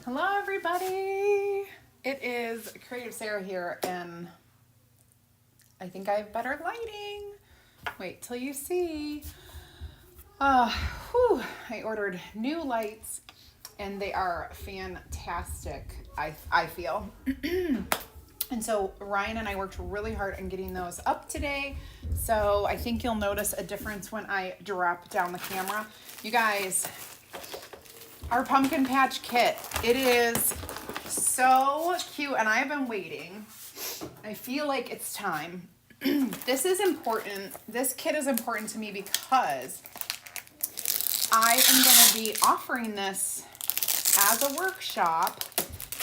Hello everybody! It is Creative Sarah here and I think I have better lighting. Wait till you see. I ordered new lights and they are fantastic, I feel. And so Ryan and I worked really hard on getting those up today. So I think you'll notice a difference when I drop down the camera. You guys, our pumpkin patch kit, it is so cute and I have been waiting. I feel like it's time. This is important. This kit is important to me because I am going to be offering this as a workshop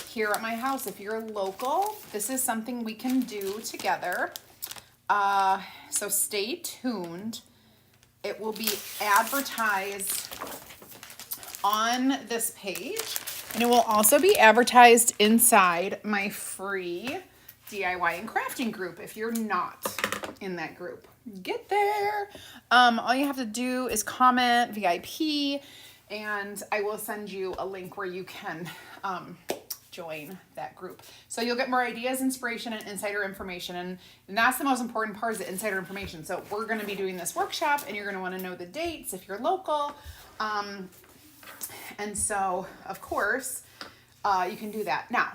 here at my house. If you're local, this is something we can do together. So stay tuned. It will be advertised on this page, and it will also be advertised inside my free DIY and crafting group. If you're not in that group, get there. All you have to do is comment VIP, and I will send you a link where you can join that group. So you'll get more ideas, inspiration, and insider information. And that's the most important part, is the insider information. So we're going to be doing this workshop and you're going to want to know the dates if you're local. And so, of course, you can do that. Now,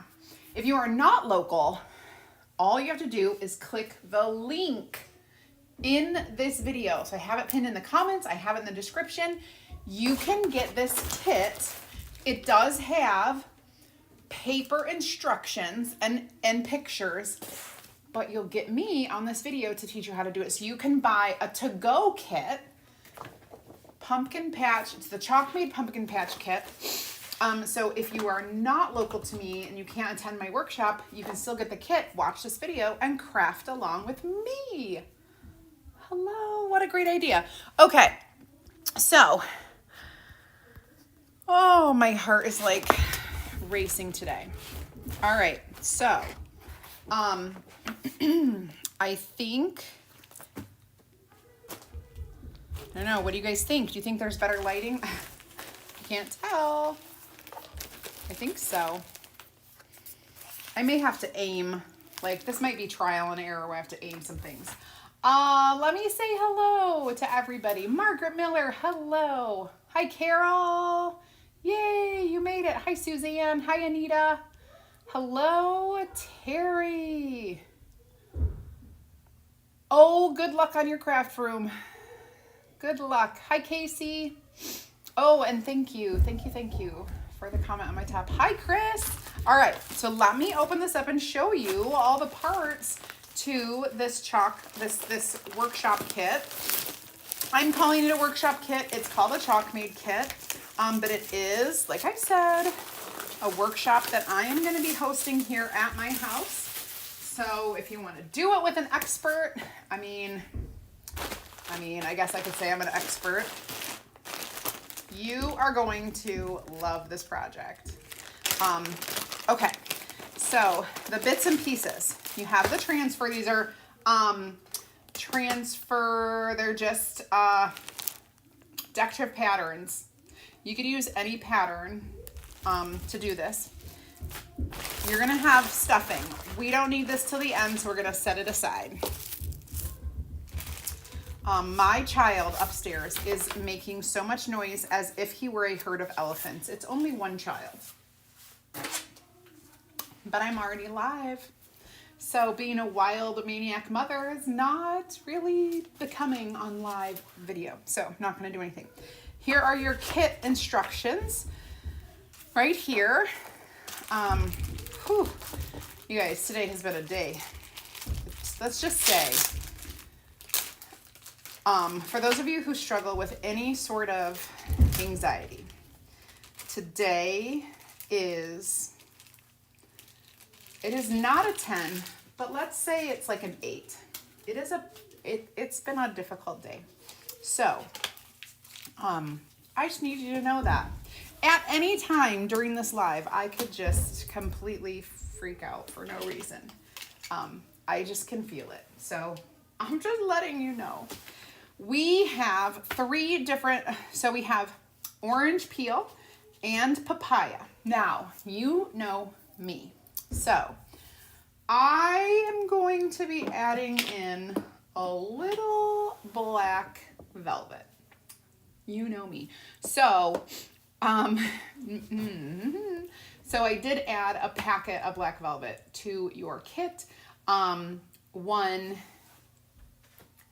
if you are not local, all you have to do is click the link in this video. So I have it pinned in the comments. I have it in the description. You can get this kit. It does have paper instructions and pictures, but you'll get me on this video to teach you how to do it. So you can buy a to-go kit, pumpkin patch. It's the ChalkMade pumpkin patch kit. So if you are not local to me and you can't attend my workshop, you can still get the kit, watch this video, and craft along with me. Hello, what a great idea. Okay, so, oh, my heart is like racing today. All right, so, I think, I don't know, what do you guys think? Do you think there's better lighting? I can't tell. I think so. I may have to aim, like this might be trial and error where I have to aim some things. Let me say hello to everybody. Margaret Miller, hello. Hi, Carol. Yay, you made it. Hi, Suzanne. Hi, Anita. Hello, Terry. Oh, good luck on your craft room. Good luck. Hi, Casey. Oh, and thank you for the comment on my tab. Hi, Chris. All right, so let me open this up and show you all the parts to this this workshop kit. I'm calling it a workshop kit. It's called a ChalkMade kit, but it is, like I said, a workshop that I am going to be hosting here at my house. So if you want to do it with an expert, I mean, I guess I could say I'm an expert. You are going to love this project. Okay, so the bits and pieces. You have the transfer. These are transfer. They're just decorative patterns. You could use any pattern to do this. You're gonna have stuffing. We don't need this till the end, so we're gonna set it aside. My child upstairs is making so much noise as if he were a herd of elephants. It's only one child. But I'm already live. So being a wild maniac mother is not really becoming on live video. So I'm not going to do anything. Here are your kit instructions right here. You guys, today has been a day. Let's just say, for those of you who struggle with any sort of anxiety, today it is not a 10, but let's say it's like an 8. It's been a difficult day. So, I just need you to know that. At any time during this live, I could just completely freak out for no reason. I just can feel it. So, I'm just letting you know. We have 3 different, so we have orange peel, and papaya. Now, you know me. So, I am going to be adding in a little black velvet. You know me. So, so I did add a packet of black velvet to your kit. One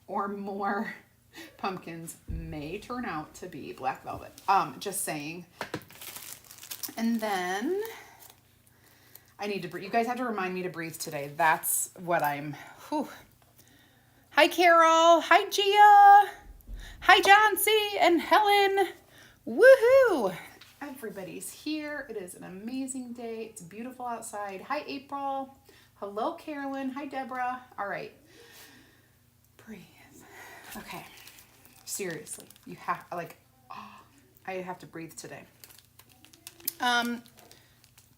or more pumpkins may turn out to be black velvet. Just saying. And then I need to breathe. You guys have to remind me to breathe today. That's what I'm. Whew. Hi, Carol. Hi, Gia. Hi, John C. and Helen. Woohoo! Everybody's here. It is an amazing day. It's beautiful outside. Hi, April. Hello, Carolyn. Hi, Deborah. All right. Breathe. Okay. Seriously, you have I have to breathe today.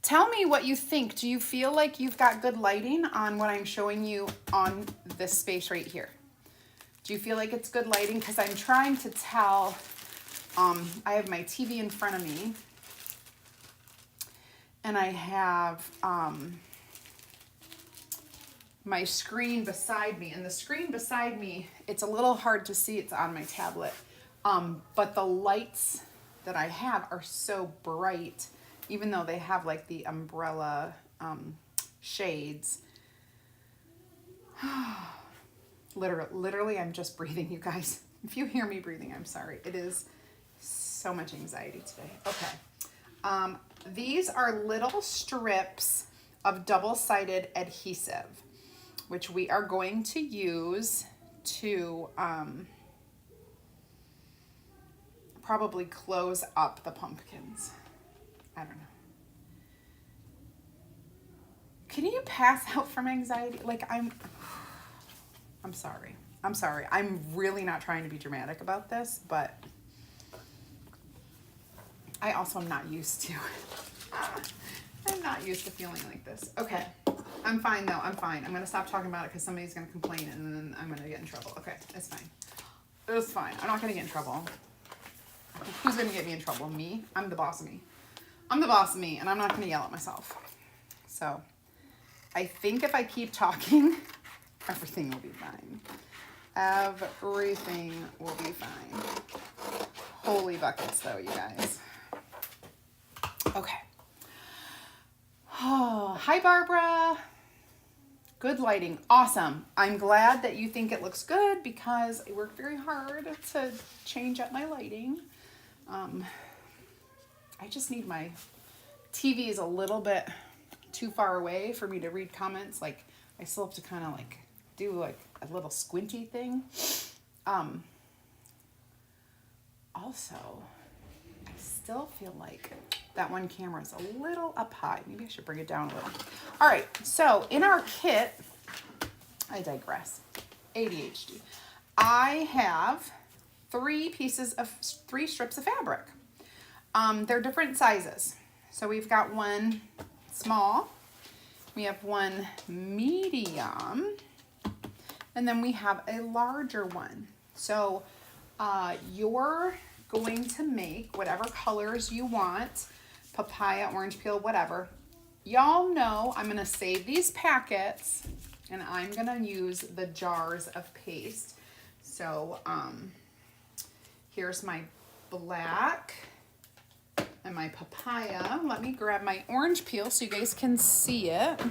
Tell me what you think. Do you feel like you've got good lighting on what I'm showing you on this space right here? Do you feel like it's good lighting? Because I'm trying to tell. I have my TV in front of me, and I have my screen beside me. And the screen beside me, it's a little hard to see. It's on my tablet. But the lights that I have are so bright, even though they have like the umbrella shades. Literally, I'm just breathing, you guys. If you hear me breathing, I'm sorry. It is so much anxiety today. Okay. These are little strips of double-sided adhesive, which we are going to use to probably close up the pumpkins. I don't know. Can you pass out from anxiety? Like I'm sorry. I'm sorry. I'm really not trying to be dramatic about this, but I also am not used to it. I'm not used to feeling like this. Okay. I'm fine though. I'm fine. I'm going to stop talking about it because somebody's going to complain and then I'm going to get in trouble. Okay. It's fine. It's fine. I'm not going to get in trouble. Who's going to get me in trouble? Me? I'm the boss of me. I'm the boss of me and I'm not going to yell at myself. So I think if I keep talking, everything will be fine. Everything will be fine. Holy buckets though, you guys. Okay. Oh, hi, Barbara. Good lighting. Awesome. I'm glad that you think it looks good because I worked very hard to change up my lighting. I just need my TV is a little bit too far away for me to read comments. Like I still have to kind of like do like a little squinty thing. Also, I still feel like that one camera is a little up high. Maybe I should bring it down a little. All right, so in our kit, I digress. ADHD. I have three strips of fabric. They're different sizes. So we've got one small, we have one medium, and then we have a larger one. So you're going to make whatever colors you want, papaya, orange peel, whatever. Y'all know I'm gonna save these packets and I'm gonna use the jars of paste. So here's my black and my papaya. Let me grab my orange peel so you guys can see it.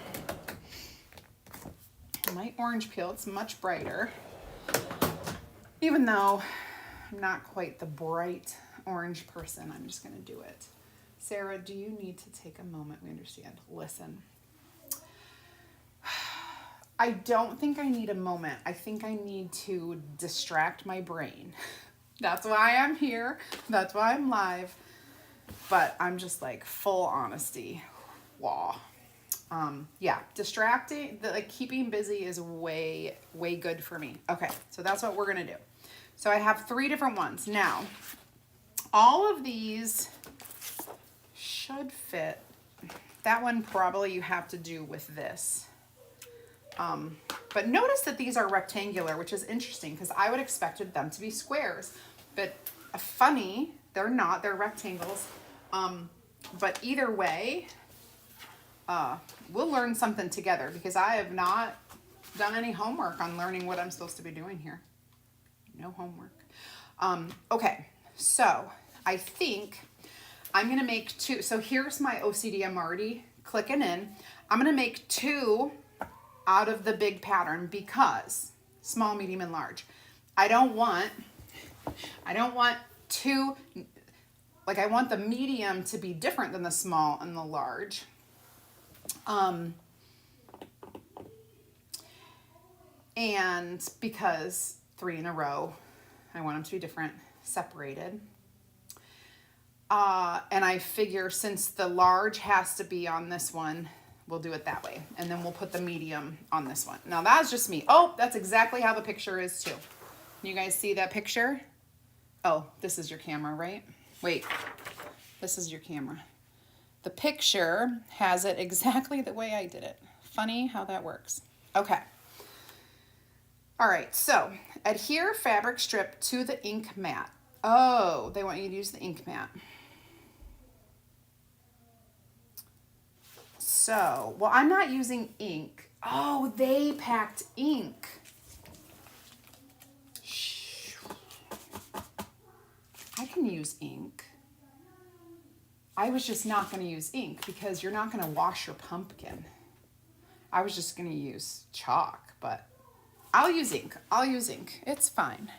My orange peel, it's much brighter. Even though I'm not quite the bright orange person, I'm just gonna do it. Sarah, do you need to take a moment? We understand. Listen. I don't think I need a moment. I think I need to distract my brain. That's why I'm here. That's why I'm live. But I'm just like full honesty. Wow. Yeah, distracting, like keeping busy is way good for me. Okay, so that's what we're gonna do. So I have 3 different ones. Now, all of these should fit. That one probably you have to do with this. But notice that these are rectangular, which is interesting because I would expected them to be squares. But funny, they're not, they're rectangles. But either way, we'll learn something together because I have not done any homework on learning what I'm supposed to be doing here. No homework. Okay, so I think I'm going to make 2. So here's my OCD. I'm already clicking in. I'm going to make 2 out of the big pattern because small, medium, and large. I don't want 2, like I want the medium to be different than the small and the large. And because 3 in a row, I want them to be different, separated. And I figure since the large has to be on this one, we'll do it that way. And then we'll put the medium on this one. Now that's just me. Oh, that's exactly how the picture is too. You guys see that picture? Oh, this is your camera, right? Wait, this is your camera. The picture has it exactly the way I did it. Funny how that works. Okay. All right, so adhere fabric strip to the ink mat. Oh, they want you to use the ink mat. So, well, I'm not using ink. Oh, they packed ink. Shh. I can use ink. I was just not going to use ink because you're not going to wash your pumpkin. I was just going to use chalk, but I'll use ink. I'll use ink. It's fine.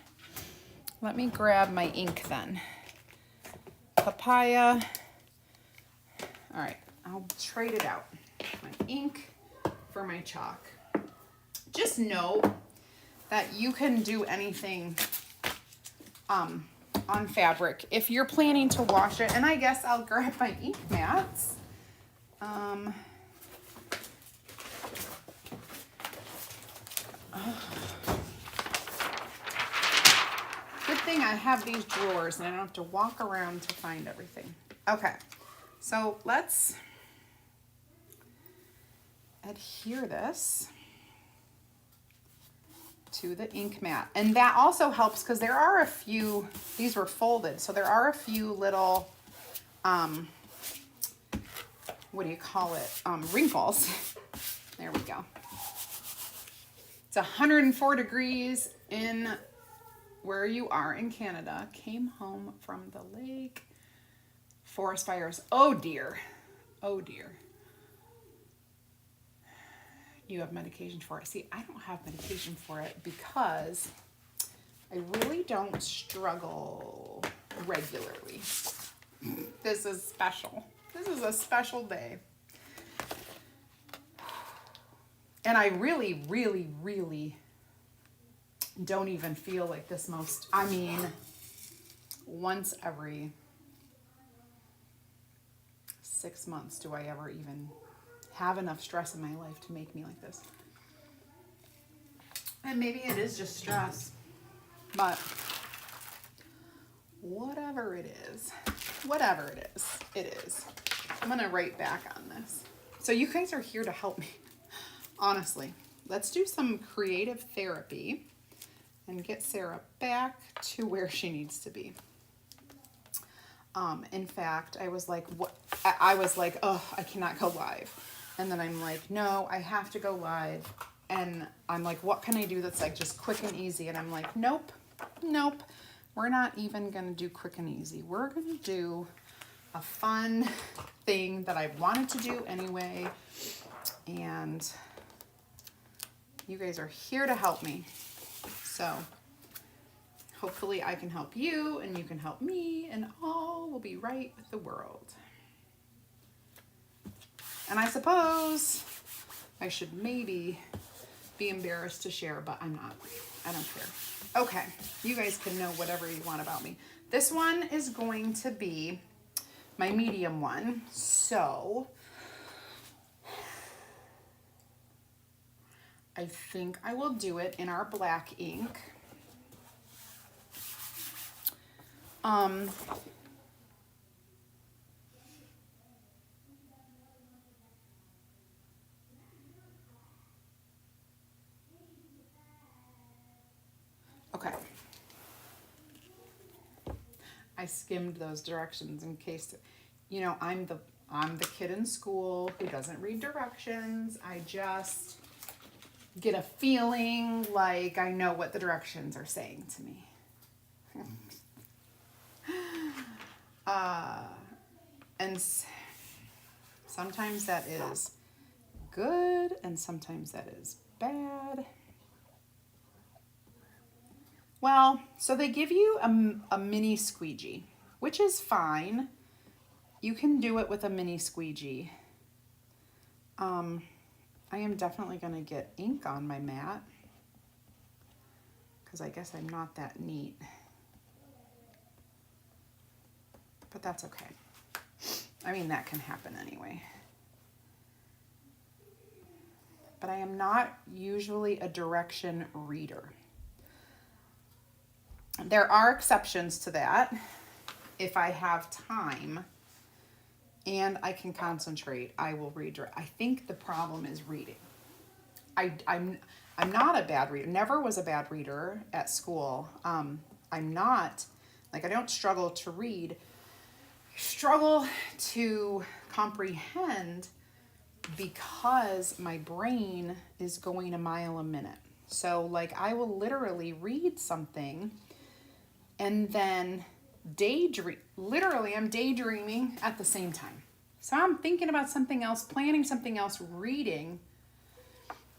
Let me grab my ink then. Papaya. All right, I'll trade it out. My ink for my chalk. Just know that you can do anything on fabric if you're planning to wash it. And I guess I'll grab my ink mats. Good thing I have these drawers and I don't have to walk around to find everything. Okay, so let's adhere this to the ink mat. And that also helps because there are a few, these were folded, so there are a few little, what do you call it, wrinkles. There we go. It's 104 degrees in where you are in Canada. Came home from the lake. Forest fires. Oh dear. Oh dear. You have medication for it. See, I don't have medication for it because I really don't struggle regularly. This is special. This is a special day. And I really, really, really don't even feel like this most, I mean, once every 6 months do I ever even have enough stress in my life to make me like this. And maybe it is just stress, but whatever it is, it is. I'm gonna write back on this. So you guys are here to help me, honestly. Let's do some creative therapy and get Sarah back to where she needs to be. In fact, I was like, oh, I cannot go live. And then I'm like, no, I have to go live. And I'm like, what can I do that's like just quick and easy? And I'm like, nope. We're not even gonna do quick and easy. We're gonna do a fun thing that I wanted to do anyway. And you guys are here to help me. So hopefully I can help you and you can help me and all will be right with the world. And I suppose I should maybe be embarrassed to share, but I'm not. I don't care. Okay, you guys can know whatever you want about me. This one is going to be my medium one. So I think I will do it in our black ink. Okay. I skimmed those directions in case you know, I'm the kid in school who doesn't read directions. I just get a feeling like I know what the directions are saying to me. And sometimes that is good and sometimes that is bad. Well, so they give you a mini squeegee, which is fine. You can do it with a mini squeegee. I am definitely going to get ink on my mat because I guess I'm not that neat. But that's okay. I mean, that can happen anyway. But I am not usually a direction reader. There are exceptions to that. If I have time and I can concentrate, I will read. I think the problem is reading. I'm not a bad reader. Never was a bad reader at school. I'm not, like, I don't struggle to read. I struggle to comprehend because my brain is going a mile a minute. So, like, I will literally read something and then literally I'm daydreaming at the same time. So I'm thinking about something else, planning something else, reading.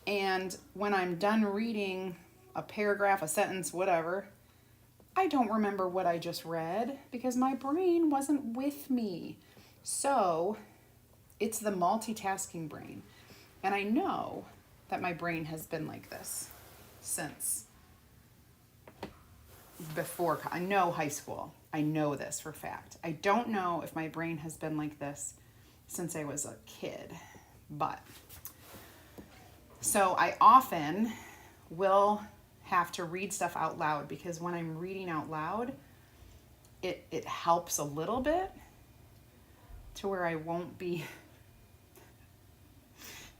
And when I'm done reading a paragraph, a sentence, whatever, I don't remember what I just read because my brain wasn't with me. So it's the multitasking brain. And I know that my brain has been like this since before. I know high school. I know this for a fact. I don't know if my brain has been like this since I was a kid, but so I often will have to read stuff out loud because when I'm reading out loud, it helps a little bit to where I won't be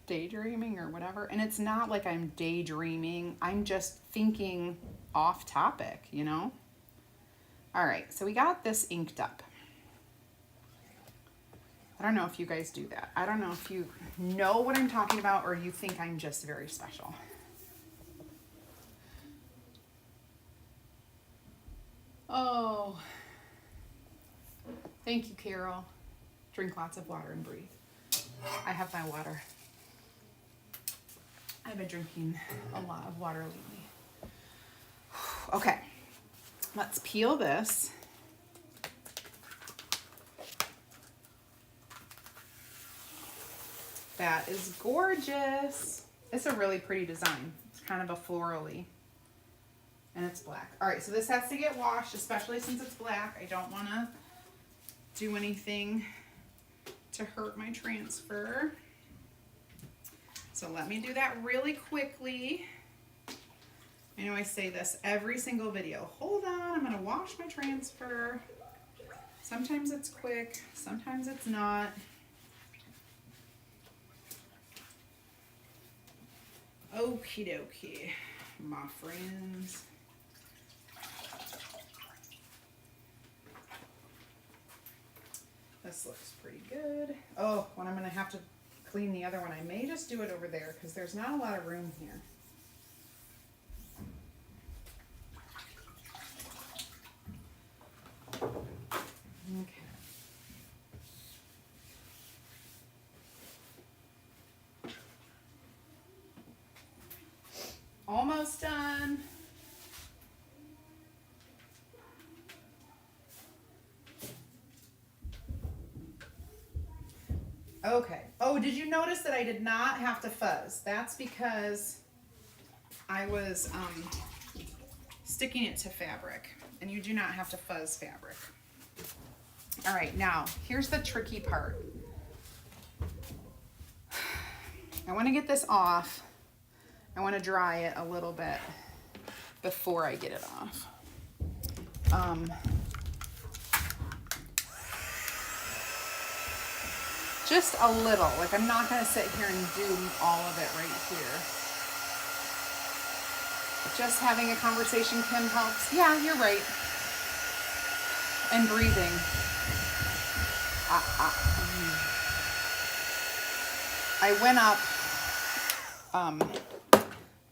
daydreaming or whatever. And it's not like I'm daydreaming. I'm just thinking off topic, you know? All right, so we got this inked up. I don't know if you guys do that. I don't know if you know what I'm talking about or you think I'm just very special. Oh, thank you, Carol. Drink lots of water and breathe. I have my water. I've been drinking a lot of water lately. Okay, let's peel this. That is gorgeous. It's a really pretty design. It's kind of a florally. And it's black. All right, so this has to get washed, especially since it's black. I don't want to do anything to hurt my transfer. So let me do that really quickly. I know I say this every single video. Hold on, I'm going to wash my transfer. Sometimes it's quick, sometimes it's not. Okie dokie, my friends. This looks pretty good. Oh, when I'm going to have to clean the other one, I may just do it over there because there's not a lot of room here. Okay. Almost done. Okay. Oh, did you notice that I did not have to fuzz? That's because I was sticking it to fabric, and you do not have to fuzz fabric. All right, now here's the tricky part. I want to get this off. I want to dry it a little bit before I get it off. Just a little. Like, I'm not going to sit here and do all of it right here. Just having a conversation, Kim, helps. Yeah, you're right. And breathing. I went up,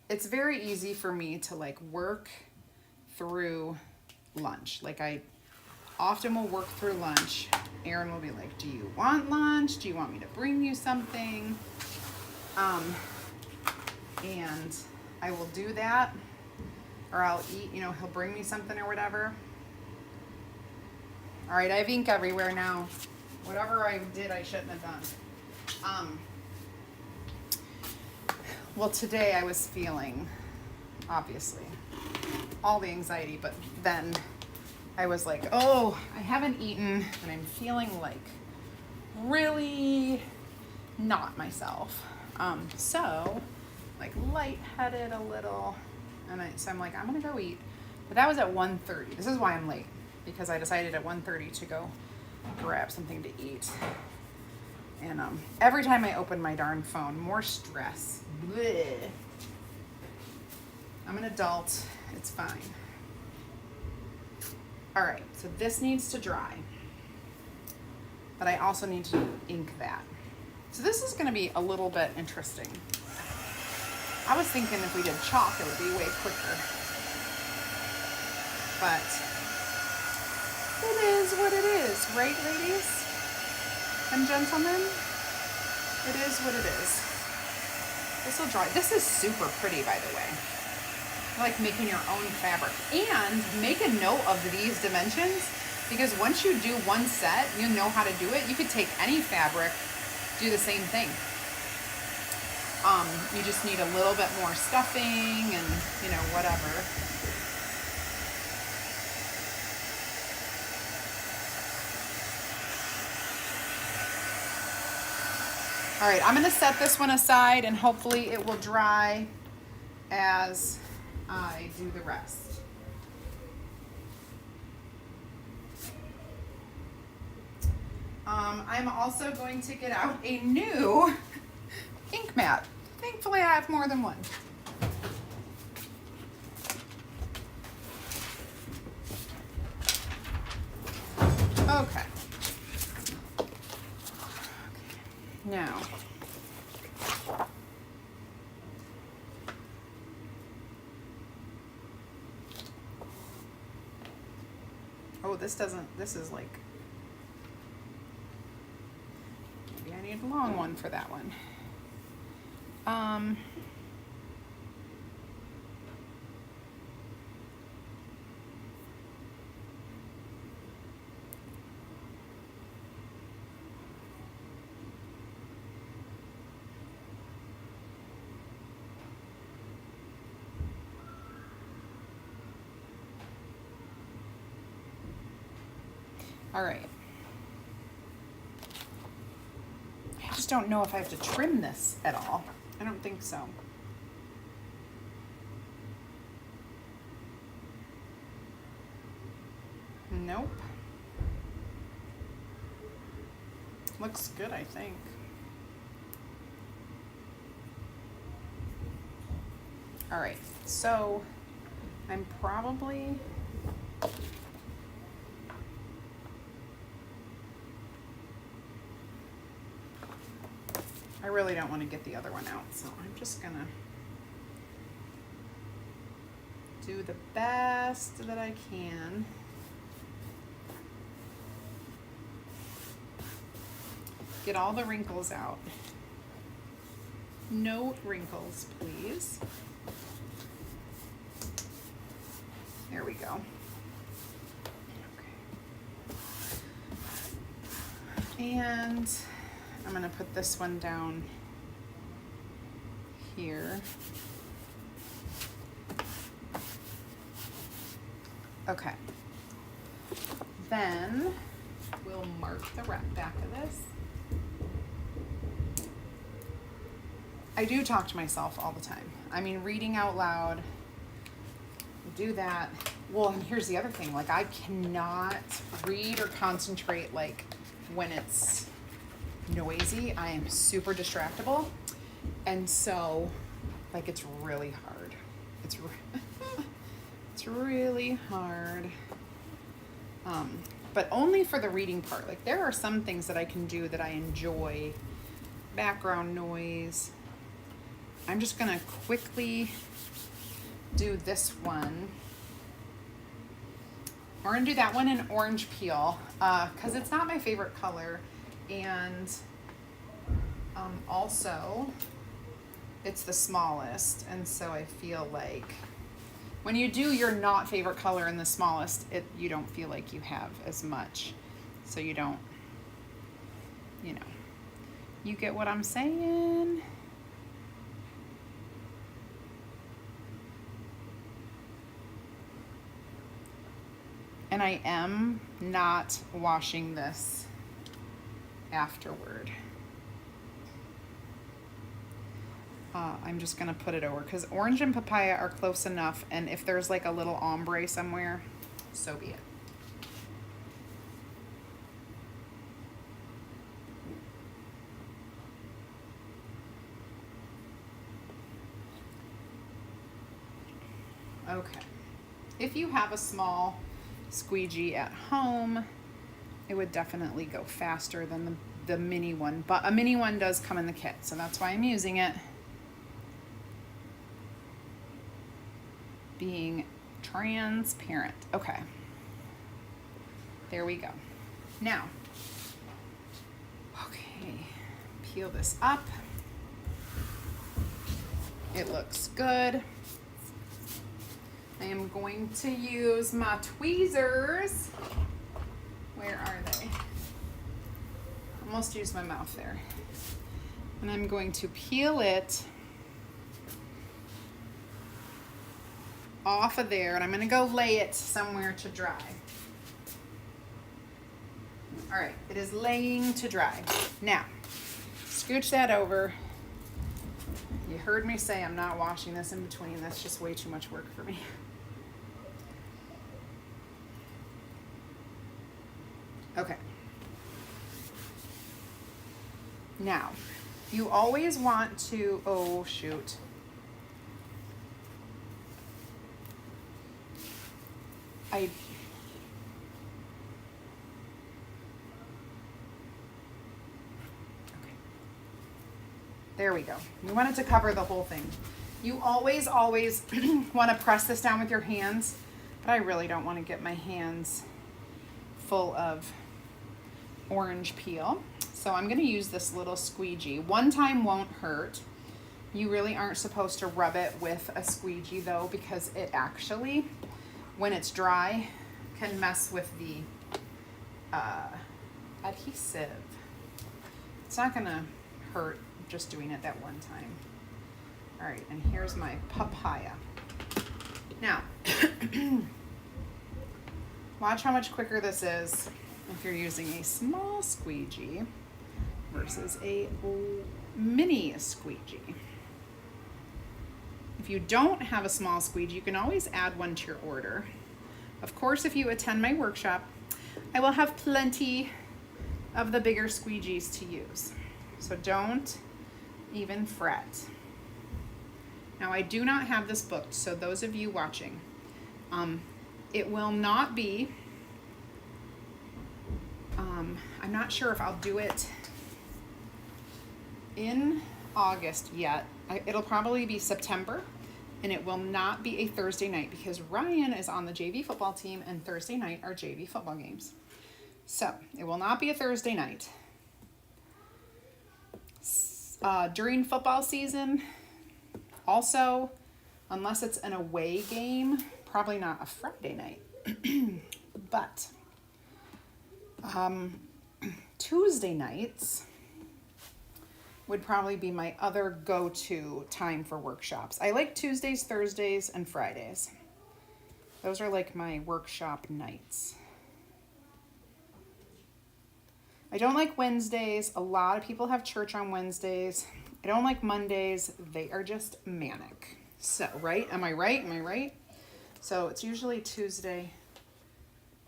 it's very easy for me to like work through lunch. Like I often will work through lunch. Aaron will be like, do you want lunch? Do you want me to bring you something? And I will do that, or I'll eat, you know, he'll bring me something or whatever. All right, I have ink everywhere now. Whatever I did, I shouldn't have done. Well, today I was feeling, obviously, all the anxiety, but then I was like, oh, I haven't eaten, and I'm feeling like really not myself. So, like lightheaded a little, and so I'm like, I'm gonna go eat. But that was at 1:30. This is why I'm late, because I decided at 1:30 to go grab something to eat. And every time I open my darn phone, more stress. Blech. I'm an adult. It's fine. All right, so this needs to dry, but I also need to ink that. So this is going to be a little bit interesting. I was thinking if we did chalk, it would be way quicker. But it is what it is, right, ladies and gentlemen? It is what it is. This will dry. This is super pretty, by the way. I like making your own fabric. And make a note of these dimensions, because once you do one set, you know how to do it. You could take any fabric, do the same thing. You just need a little bit more stuffing and, you know, whatever. All right, I'm gonna set this one aside and hopefully it will dry as I do the rest. I'm also going to get out a new ink mat. Thankfully, I have more than one. Okay. Now, oh, this is like, maybe I need a long one for that one. All right. I just don't know if I have to trim this at all. I don't think so. Nope. Looks good, I think. All right, so I'm probably I really don't want to get the other one out, so I'm just gonna do the best that I can. Get all the wrinkles out. No wrinkles, please. There we go. Okay. And I'm gonna put this one down here. Okay. Then we'll mark the back of this. I do talk to myself all the time. I mean, reading out loud, do that. Well, and here's the other thing, like I cannot read or concentrate like when it's noisy. I am super distractible. And so like it's really hard. It's really hard. but only for the reading part. Like there are some things that I can do that I enjoy. Background noise. I'm just gonna quickly do this one. We're gonna do that one in orange peel because it's not my favorite color, and also it's the smallest, and so I feel like when you do your not favorite color in the smallest, you don't feel like you have as much, so you don't, you know, you get what I'm saying? And I am not washing this afterward. I'm just gonna put it over because orange and papaya are close enough, and if there's like a little ombre somewhere, so be it. Okay, if you have a small squeegee at home, it would definitely go faster than the mini one, but a mini one does come in the kit, so that's why I'm using it. Being transparent. Okay, there we go. Now, okay, peel this up. It looks good. I am going to use my tweezers. Where are they? Almost used my mouth there. And I'm going to peel it off of there, and I'm going to go lay it somewhere to dry. All right, it is laying to dry. Now, scooch that over. You heard me say I'm not washing this in between. That's just way too much work for me. Okay. Now, you always want to, oh shoot. Okay. There we go. We want it to cover the whole thing. You always want to press this down with your hands, but I really don't want to get my hands full of orange peel. So I'm going to use this little squeegee. One time won't hurt. You really aren't supposed to rub it with a squeegee though, because it actually, when it's dry, can mess with the adhesive. It's not going to hurt just doing it that one time. All right, and here's my papaya. Now, watch how much quicker this is if you're using a small squeegee versus a mini squeegee. If you don't have a small squeegee, you can always add one to your order. Of course, if you attend my workshop, I will have plenty of the bigger squeegees to use. So don't even fret. Now, I do not have this booked, so those of you watching, it will not be, I'm not sure if I'll do it in August yet. It'll probably be September, and it will not be a Thursday night because Ryan is on the JV football team, and Thursday night are JV football games. So it will not be a Thursday night. During football season, also, unless it's an away game, probably not a Friday night. But Tuesday nights would probably be my other go-to time for workshops. I like Tuesdays, Thursdays, and Fridays. Those are like my workshop nights. I don't like Wednesdays. A lot of people have church on Wednesdays. I don't like Mondays. They are just manic. So, right? Am I right? Am I right? So it's usually Tuesday,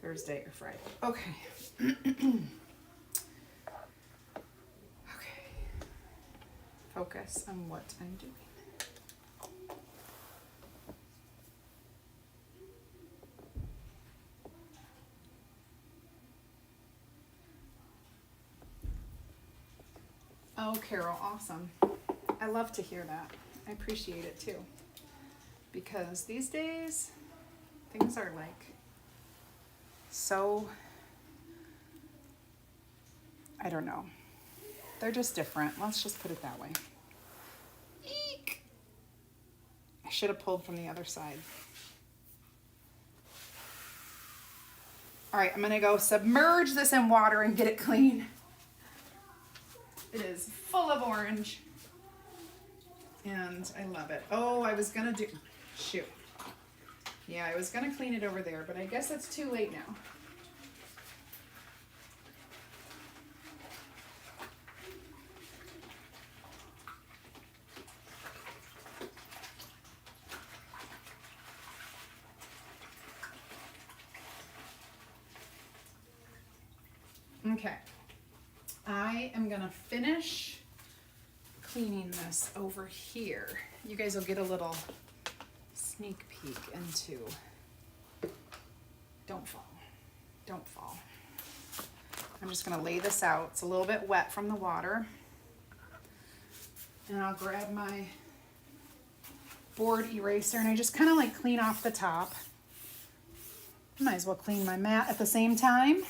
Thursday, or Friday. Okay. Okay. Focus on what I'm doing. Oh, Carol, awesome. I love to hear that. I appreciate it too. Because these days, things are like so, I don't know. They're just different. Let's just put it that way. Eek! I should have pulled from the other side. All right, I'm gonna go submerge this in water and get it clean. It is full of orange. And I love it. Oh, I was gonna do, shoot. Yeah, I was gonna clean it over there, but I guess it's too late now. Okay, I am gonna finish cleaning this over here. You guys will get a little sneak peek into, don't fall, don't fall. I'm just gonna lay this out. It's a little bit wet from the water. And I'll grab my board eraser and I just kind of like clean off the top. Might as well clean my mat at the same time.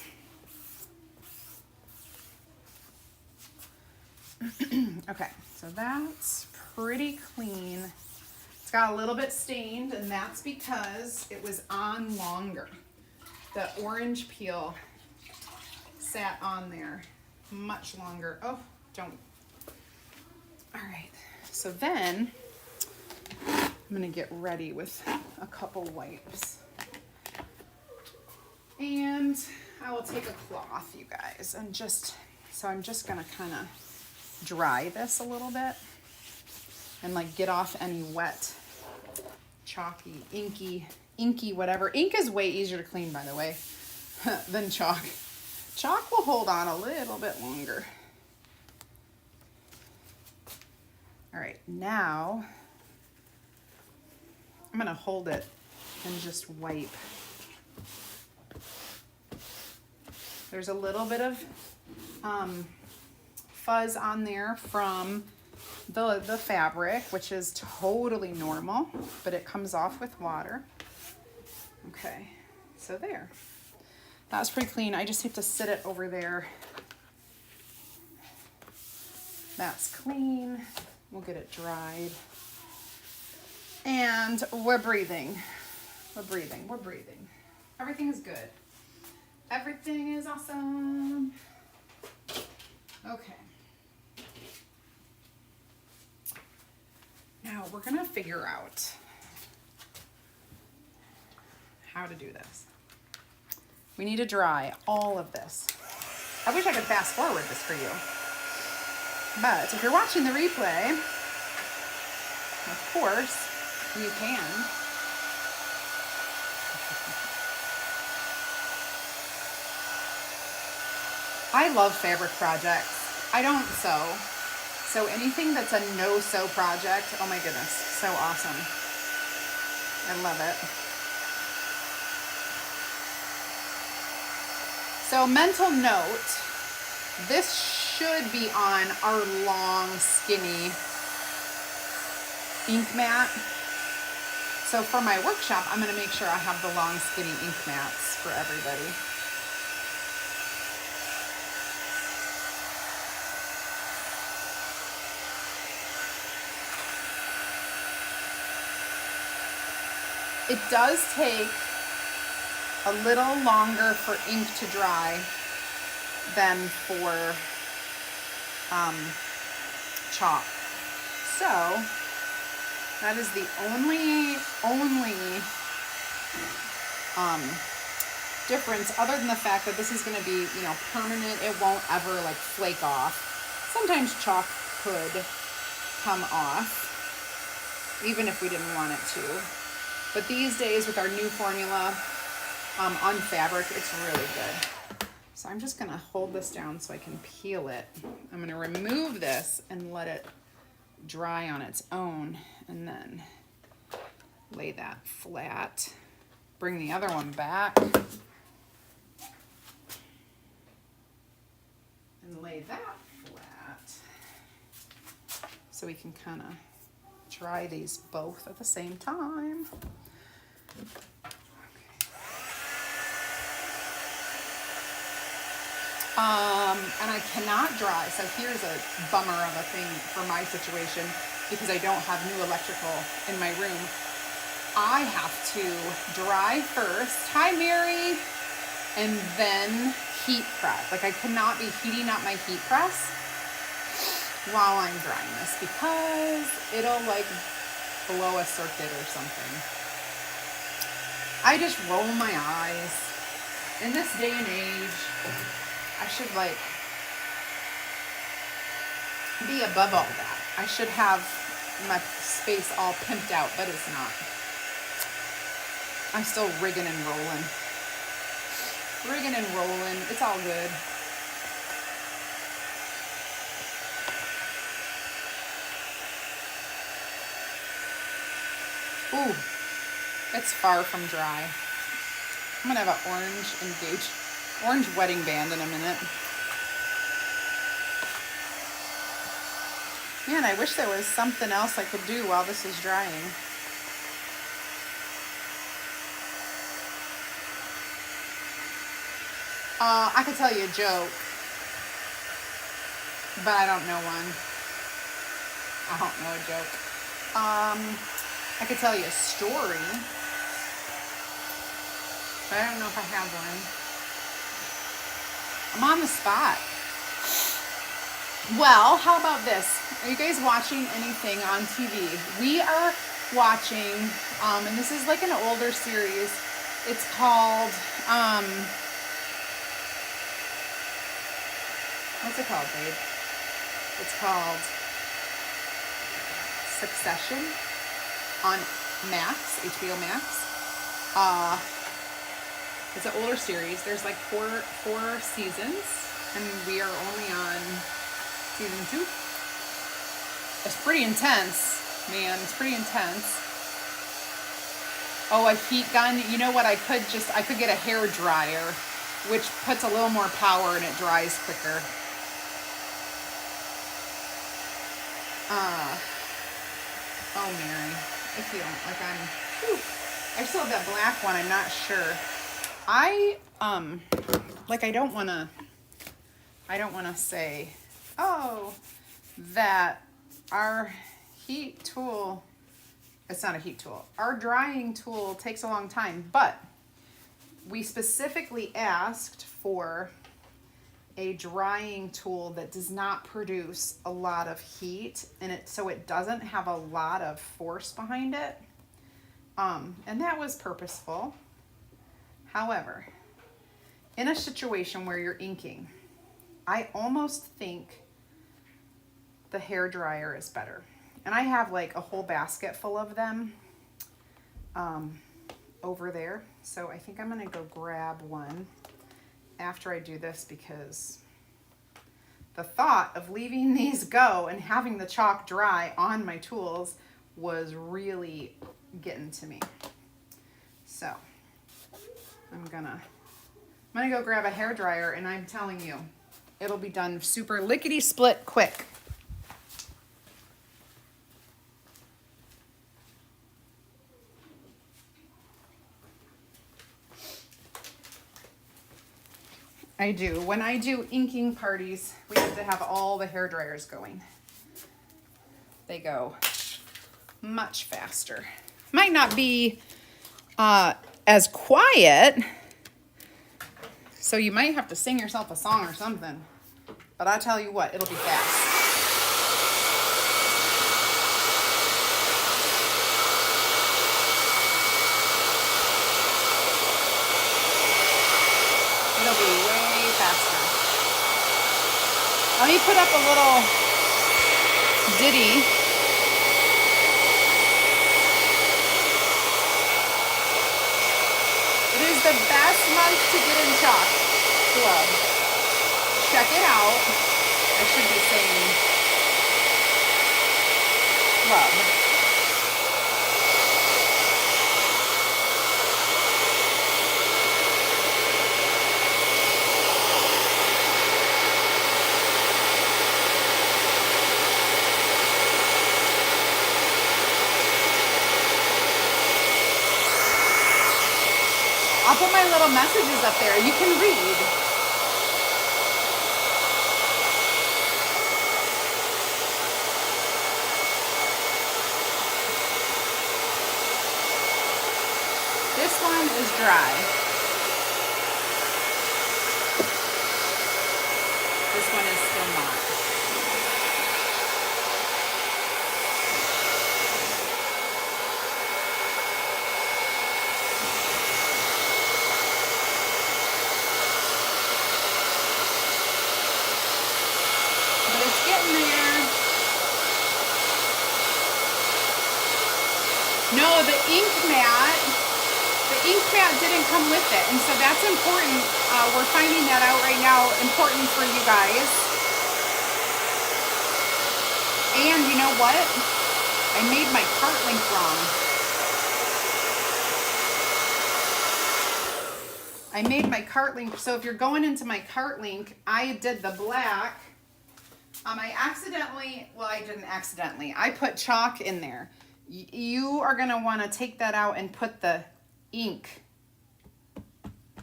Okay, so that's pretty clean. It's got a little bit stained, and that's because it was on longer. The orange peel sat on there much longer. Oh, don't. All right, so then I'm gonna get ready with a couple wipes. And I will take a cloth, you guys, and so I'm just gonna kind of dry this a little bit and like get off any wet, chalky, inky, whatever. Ink is way easier to clean, by the way, than chalk. Chalk will hold on a little bit longer. All right, now I'm gonna hold it and just wipe. There's a little bit of fuzz on there from the fabric, which is totally normal, but it comes off with water. Okay, so there. That was pretty clean. I just have to sit it over there. That's clean. We'll get it dried. And we're breathing. We're breathing. We're breathing. Everything is good. Everything is awesome. Okay. Now we're gonna figure out how to do this. We need to dry all of this. I wish I could fast forward this for you. But if you're watching the replay, of course, you can. I love fabric projects. I don't sew. So anything that's a no-sew project, oh my goodness, so awesome. I love it. So mental note, this should be on our long, skinny ink mat. So for my workshop, I'm gonna make sure I have the long, skinny ink mats for everybody. It does take a little longer for ink to dry than for chalk. So that is the only difference, other than the fact that this is going to be, you know, permanent. It won't ever like flake off. Sometimes chalk could come off, even if we didn't want it to. But these days with our new formula on fabric, it's really good. So I'm just gonna hold this down so I can peel it. I'm gonna remove this and let it dry on its own, and then lay that flat. Bring the other one back. And lay that flat. so we can kind of dry these both at the same time. And I cannot dry, so here's a bummer of a thing for my situation because I don't have new electrical in my room. I have to dry first, hi Mary, and then heat press. Like I cannot be heating up my heat press while I'm drying this because it'll like blow a circuit or something. I just roll my eyes. In this day and age, I should like be above all that. I should have my space all pimped out, but it's not. I'm still rigging and rolling. Rigging and rolling. It's all good. Ooh, it's far from dry. I'm gonna have an orange wedding band in a minute. Man, I wish there was something else I could do while this is drying. I could tell you a joke, but I don't know one. I don't know a joke. I could tell you a story, but I don't know if I have one. I'm on the spot. Well, how about this? Are you guys watching anything on TV? We are watching, and this is like an older series. It's called, what's it called, babe? It's called Succession on Max, HBO Max. It's an older series. There's like four seasons, and we are only on season 2. It's pretty intense, man. It's pretty intense. Oh, a heat gun. You know what? I could get a hair dryer, which puts a little more power and it dries quicker. Oh, Mary, I feel like I still have that black one. I'm not sure. I don't want to say, oh, that our heat tool, it's not a heat tool. Our drying tool takes a long time, but we specifically asked for a drying tool that does not produce a lot of heat so it doesn't have a lot of force behind it. And that was purposeful. However, in a situation where you're inking, I almost think the hair dryer is better. And I have like a whole basket full of them over there. So I think I'm gonna go grab one after I do this because the thought of leaving these go and having the chalk dry on my tools was really getting to me. So I'm gonna go grab a hair dryer, and I'm telling you, it'll be done super lickety split quick. I do. When I do inking parties, we have to have all the hair dryers going. They go much faster. Might not be as quiet, so you might have to sing yourself a song or something. But I tell you what, it'll be fast. It'll be way faster. Let me put up a little ditty. It is the best month to get in chalk club. Check it out. I should be saying club. put my little messages up there. You can read. This one is dry. This one is still not. But it's getting there. No, the ink mat didn't come with it, and so that's important. We're finding that out right now, important for you guys. And you know what? I made my cart link wrong. I made my cart link, so if you're going into my cart link, I did the black. I didn't accidentally. I put chalk in there. You are gonna wanna take that out and put the ink.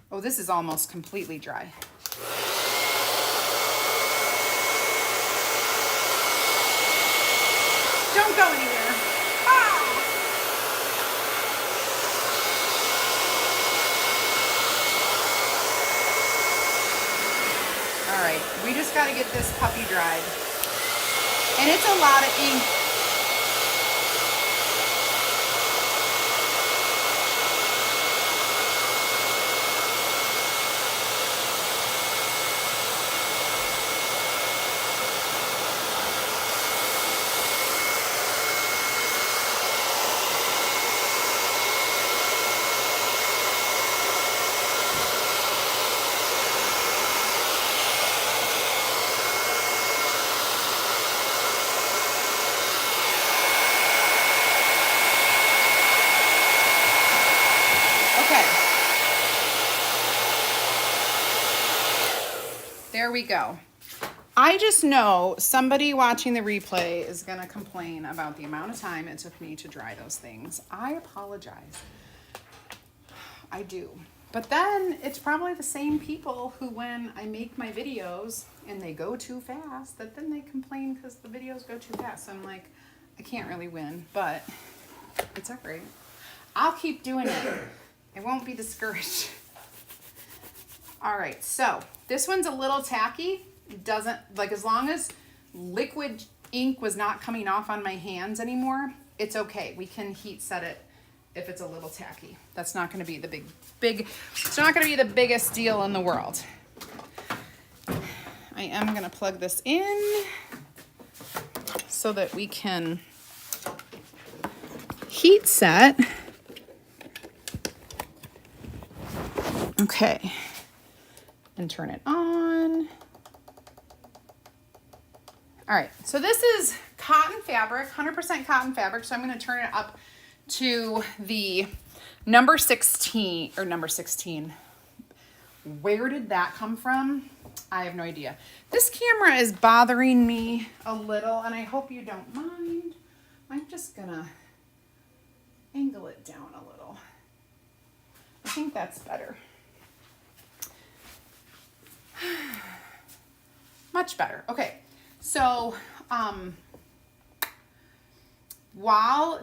Oh, this is almost completely dry. Don't go anywhere. Ah! All right, we just got to get this puppy dried. And it's a lot of ink. There we go. I just know somebody watching the replay is going to complain about the amount of time it took me to dry those things. I apologize. I do. But then it's probably the same people who, when I make my videos and they go too fast, that then they complain because the videos go too fast. So I'm like, I can't really win, but it's all right. I'll keep doing it. I won't be discouraged. All right, so this one's a little tacky. It doesn't, like, as long as liquid ink was not coming off on my hands anymore, it's okay. We can heat set it if it's a little tacky. That's not going to be the big, it's not going to be the biggest deal in the world. I am going to plug this in so that we can heat set. Okay. And turn it on. All right, so this is cotton fabric, 100% cotton fabric. So I'm going to turn it up to the number 16. Where did that come from? I have no idea. This camera is bothering me a little, and I hope you don't mind. I'm just going to angle it down a little. I think that's better. Much better. Okay, so while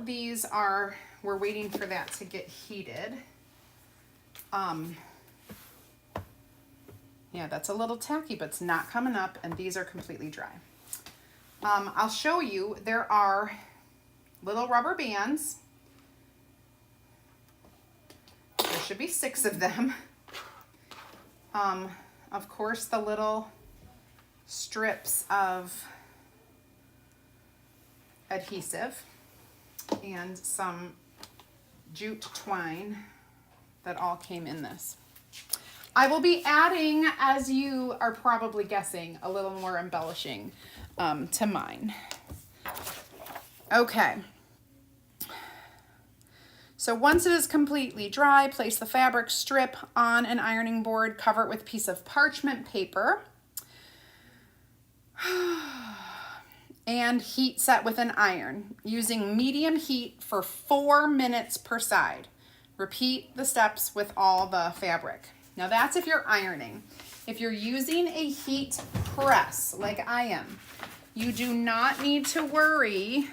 we're waiting for that to get heated, yeah, that's a little tacky, but it's not coming up, and these are completely dry. I'll show you, there are little rubber bands. There should be 6 of them. Of course, the little strips of adhesive and some jute twine that all came in this. I will be adding, as you are probably guessing, a little more embellishing to mine. Okay. So once it is completely dry, place the fabric strip on an ironing board, cover it with a piece of parchment paper, and heat set with an iron using medium heat for 4 minutes per side. Repeat the steps with all the fabric. Now that's if you're ironing. If you're using a heat press like I am, you do not need to worry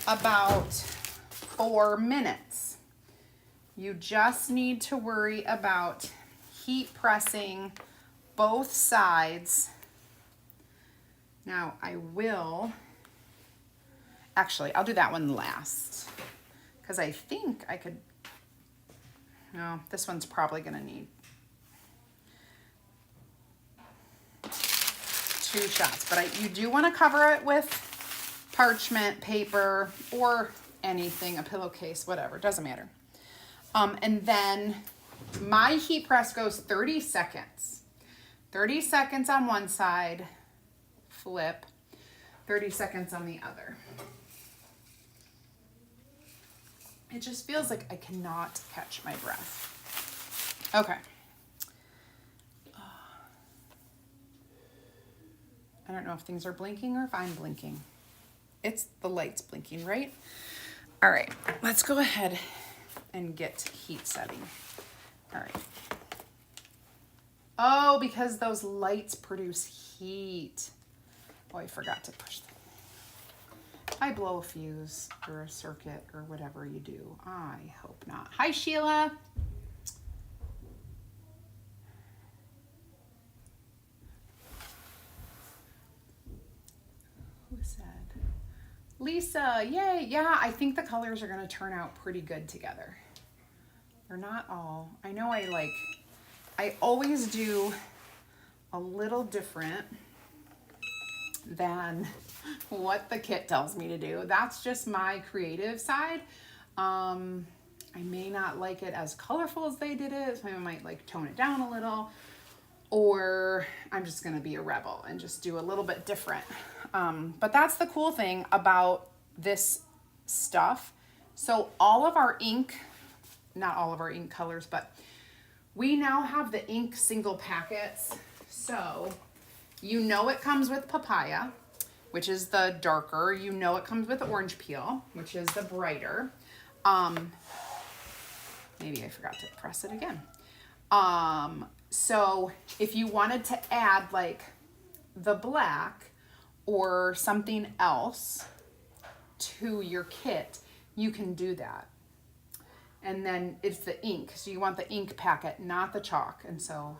about 4 minutes. You just need to worry about heat pressing both sides. Now I'll do that one last because I think I could. No, this one's probably going to need 2 shots, but you do want to cover it with parchment paper or anything, a pillowcase, whatever, doesn't matter. And then my heat press goes 30 seconds. 30 seconds on one side, flip, 30 seconds on the other. It just feels like I cannot catch my breath. Okay. I don't know if things are blinking or if I'm blinking. It's the lights blinking, right? All right, let's go ahead and get heat setting. All right. Oh, because those lights produce heat. Oh, I forgot to push them. I blow a fuse or a circuit or whatever you do. I hope not. Hi, Sheila. Who said? Lisa, yay. Yeah, I think the colors are going to turn out pretty good together. They're not all. I know I always do a little different than what the kit tells me to do. That's just my creative side. I may not like it as colorful as they did it, so I might like tone it down a little, or I'm just gonna be a rebel and just do a little bit different. But that's the cool thing about this stuff. So all of our ink, not all of our ink colors, but we now have the ink single packets. So you know it comes with papaya, which is the darker. You know it comes with orange peel, which is the brighter. Maybe I forgot to press it again. So if you wanted to add like the black or something else to your kit, you can do that. And then it's the ink. So you want the ink packet, not the chalk. And so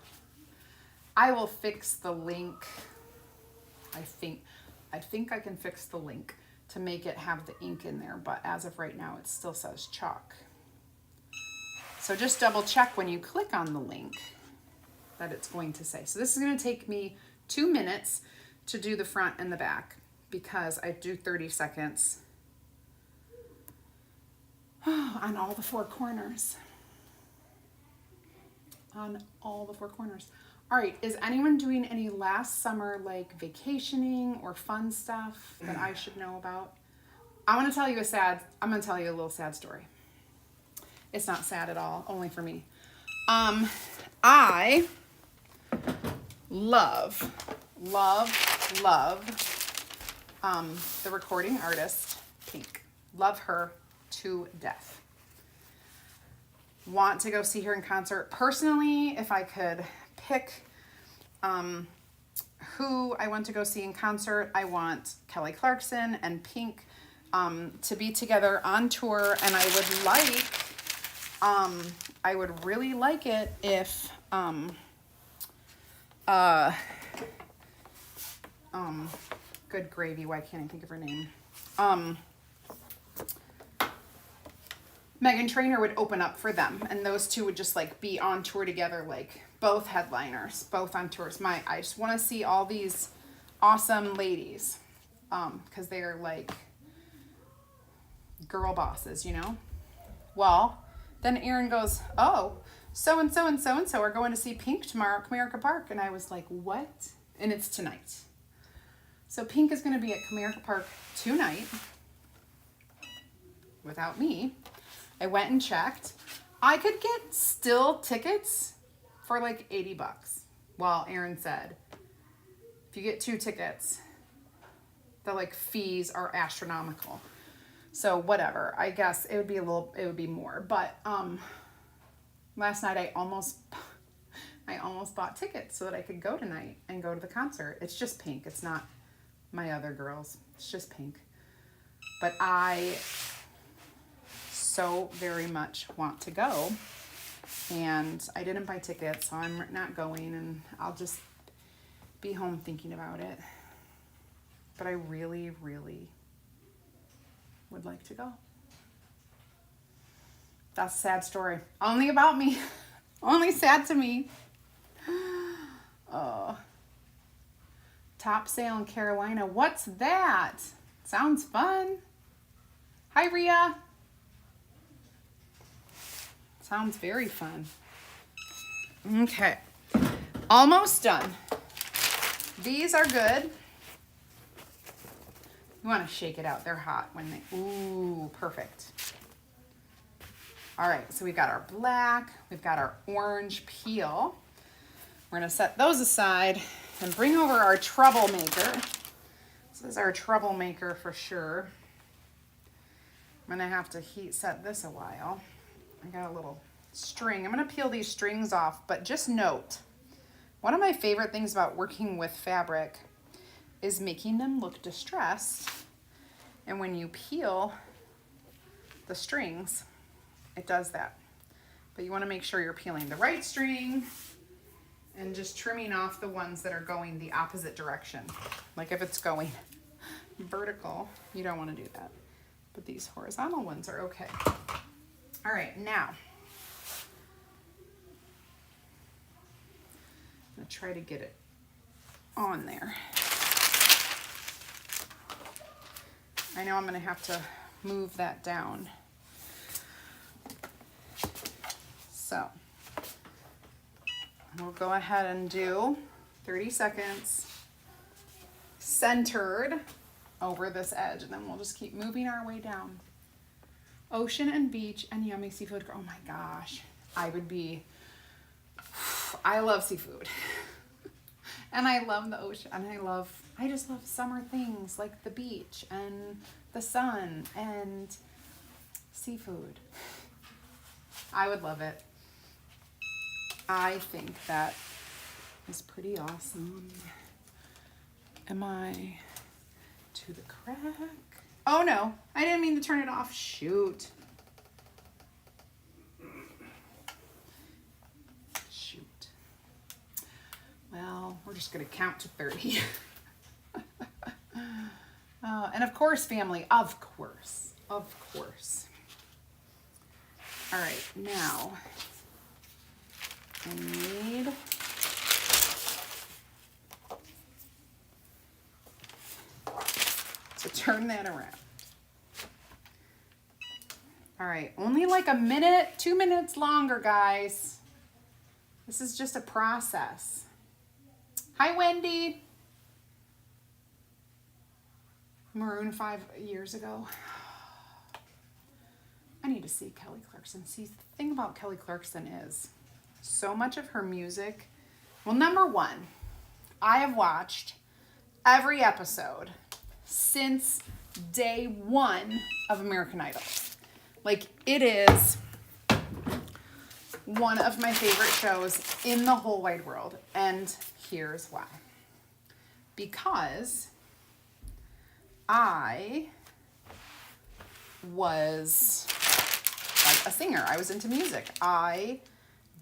I will fix the link. I think I can fix the link to make it have the ink in there, but as of right now, it still says chalk. So just double check when you click on the link that it's going to say. So this is going to take me 2 minutes to do the front and the back because I do 30 seconds on all the 4 corners. On all the 4 corners. All right, is anyone doing any last summer like vacationing or fun stuff that I should know about? I'm going to tell you a little sad story. It's not sad at all, only for me. I love the recording artist, Pink. Love her to death. Want to go see her in concert. Personally, if I could pick who I want to go see in concert, I want Kelly Clarkson and Pink to be together on tour, and I would really like it if good gravy, why can't I think of her name? Meghan Trainor would open up for them, and those two would just like be on tour together, like both headliners, both on tours. I just want to see all these awesome ladies, because they're like girl bosses, you know? Well, then Aaron goes, oh, so-and-so and so-and-so are going to see Pink tomorrow at Comerica Park. And I was like, what? And it's tonight. So Pink is going to be at Comerica Park tonight without me. I went and checked. I could get still tickets for like $80. Well, Aaron said, if you get 2 tickets, the like fees are astronomical. So whatever, I guess it would be more. But last night I almost bought tickets so that I could go tonight and go to the concert. It's just Pink. It's not my other girls. It's just Pink. But I so very much want to go. And I didn't buy tickets, so I'm not going, and I'll just be home thinking about it. But I really, really would like to go. That's a sad story. Only about me. Only sad to me. Oh. Top sale in Carolina. What's that? Sounds fun. Hi, Rhea. Sounds very fun. Okay. Almost done. These are good. You want to shake it out. They're hot when they, ooh, perfect. All right, so we've got our black, we've got our orange peel. We're gonna set those aside and bring over our troublemaker. This is our troublemaker for sure. I'm gonna have to heat set this a while. I got a little string. I'm gonna peel these strings off, but just note, one of my favorite things about working with fabric is making them look distressed. And when you peel the strings, it does that. But you wanna make sure you're peeling the right string and just trimming off the ones that are going the opposite direction. Like if it's going vertical, you don't wanna do that. But these horizontal ones are okay. All right, now, I'm gonna try to get it on there. I know I'm gonna have to move that down. So, we'll go ahead and do 30 seconds centered over this edge, and then we'll just keep moving our way down. Ocean and beach and yummy seafood. Oh my gosh, I love seafood. And I love the ocean, and I just love summer things like the beach and the sun and seafood. I would love it. I think that is pretty awesome. Am I to the crack? Oh no, I didn't mean to turn it off. Shoot. Shoot. Well, we're just gonna count to 30. And of course, family, of course. All right, now I need to turn that around. All right, only like a minute, 2 minutes longer, guys. This is just a process. Hi, Wendy. Maroon 5 years ago. I need to see Kelly Clarkson. See, the thing about Kelly Clarkson is so much of her music. Well, number one, I have watched every episode since day one of American Idol. Like, it is one of my favorite shows in the whole wide world. And here's why. Because I was like a singer. I was into music. I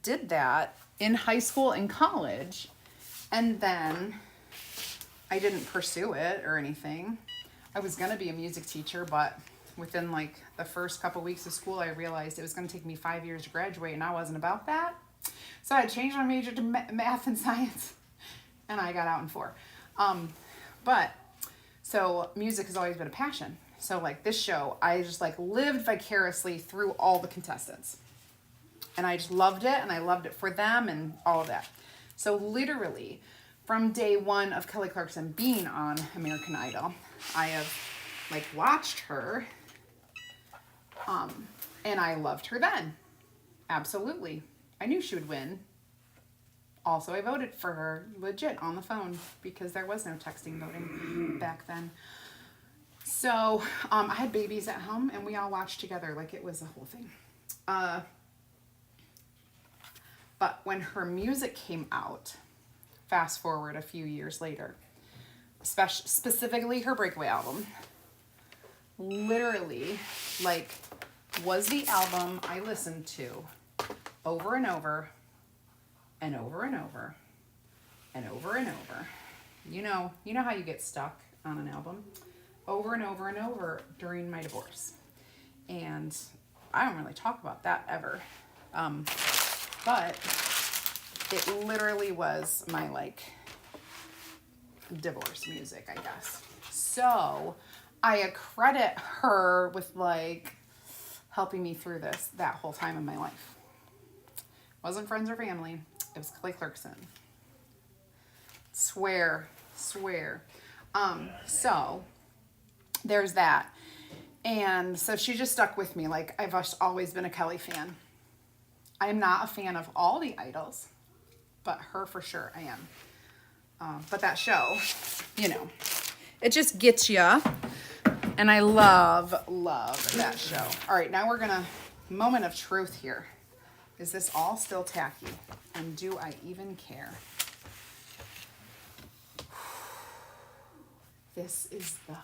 did that in high school and college, and then I didn't pursue it or anything. I was gonna be a music teacher, but within like the first couple weeks of school, I realized it was gonna take me 5 years to graduate, and I wasn't about that. So I changed my major to math and science, and I got out in 4. So music has always been a passion. So like this show, I just like lived vicariously through all the contestants. And I just loved it, and I loved it for them and all of that. So literally from day one of Kelly Clarkson being on American Idol, I have like watched her, and I loved her then. Absolutely. I knew she would win. Also, I voted for her legit on the phone because there was no texting voting back then. So I had babies at home and we all watched together like it was a whole thing. But when her music came out, fast forward a few years later, specifically her Breakaway album, literally like was the album I listened to over and over and over and over and over and over. You know how you get stuck on an album? Over and over and over during my divorce. And I don't really talk about that ever. But it literally was my like divorce music, I guess. So I accredit her with like helping me through that whole time in my life. Wasn't friends or family. It was Clay Clarkson. Swear. So there's that. And so she just stuck with me. Like, I've always been a Kelly fan. I am not a fan of all the idols, but her for sure I am. But that show, it just gets ya. And I love that show. All right, now we're gonna, moment of truth here. Is this all still tacky? And do I even care? This is the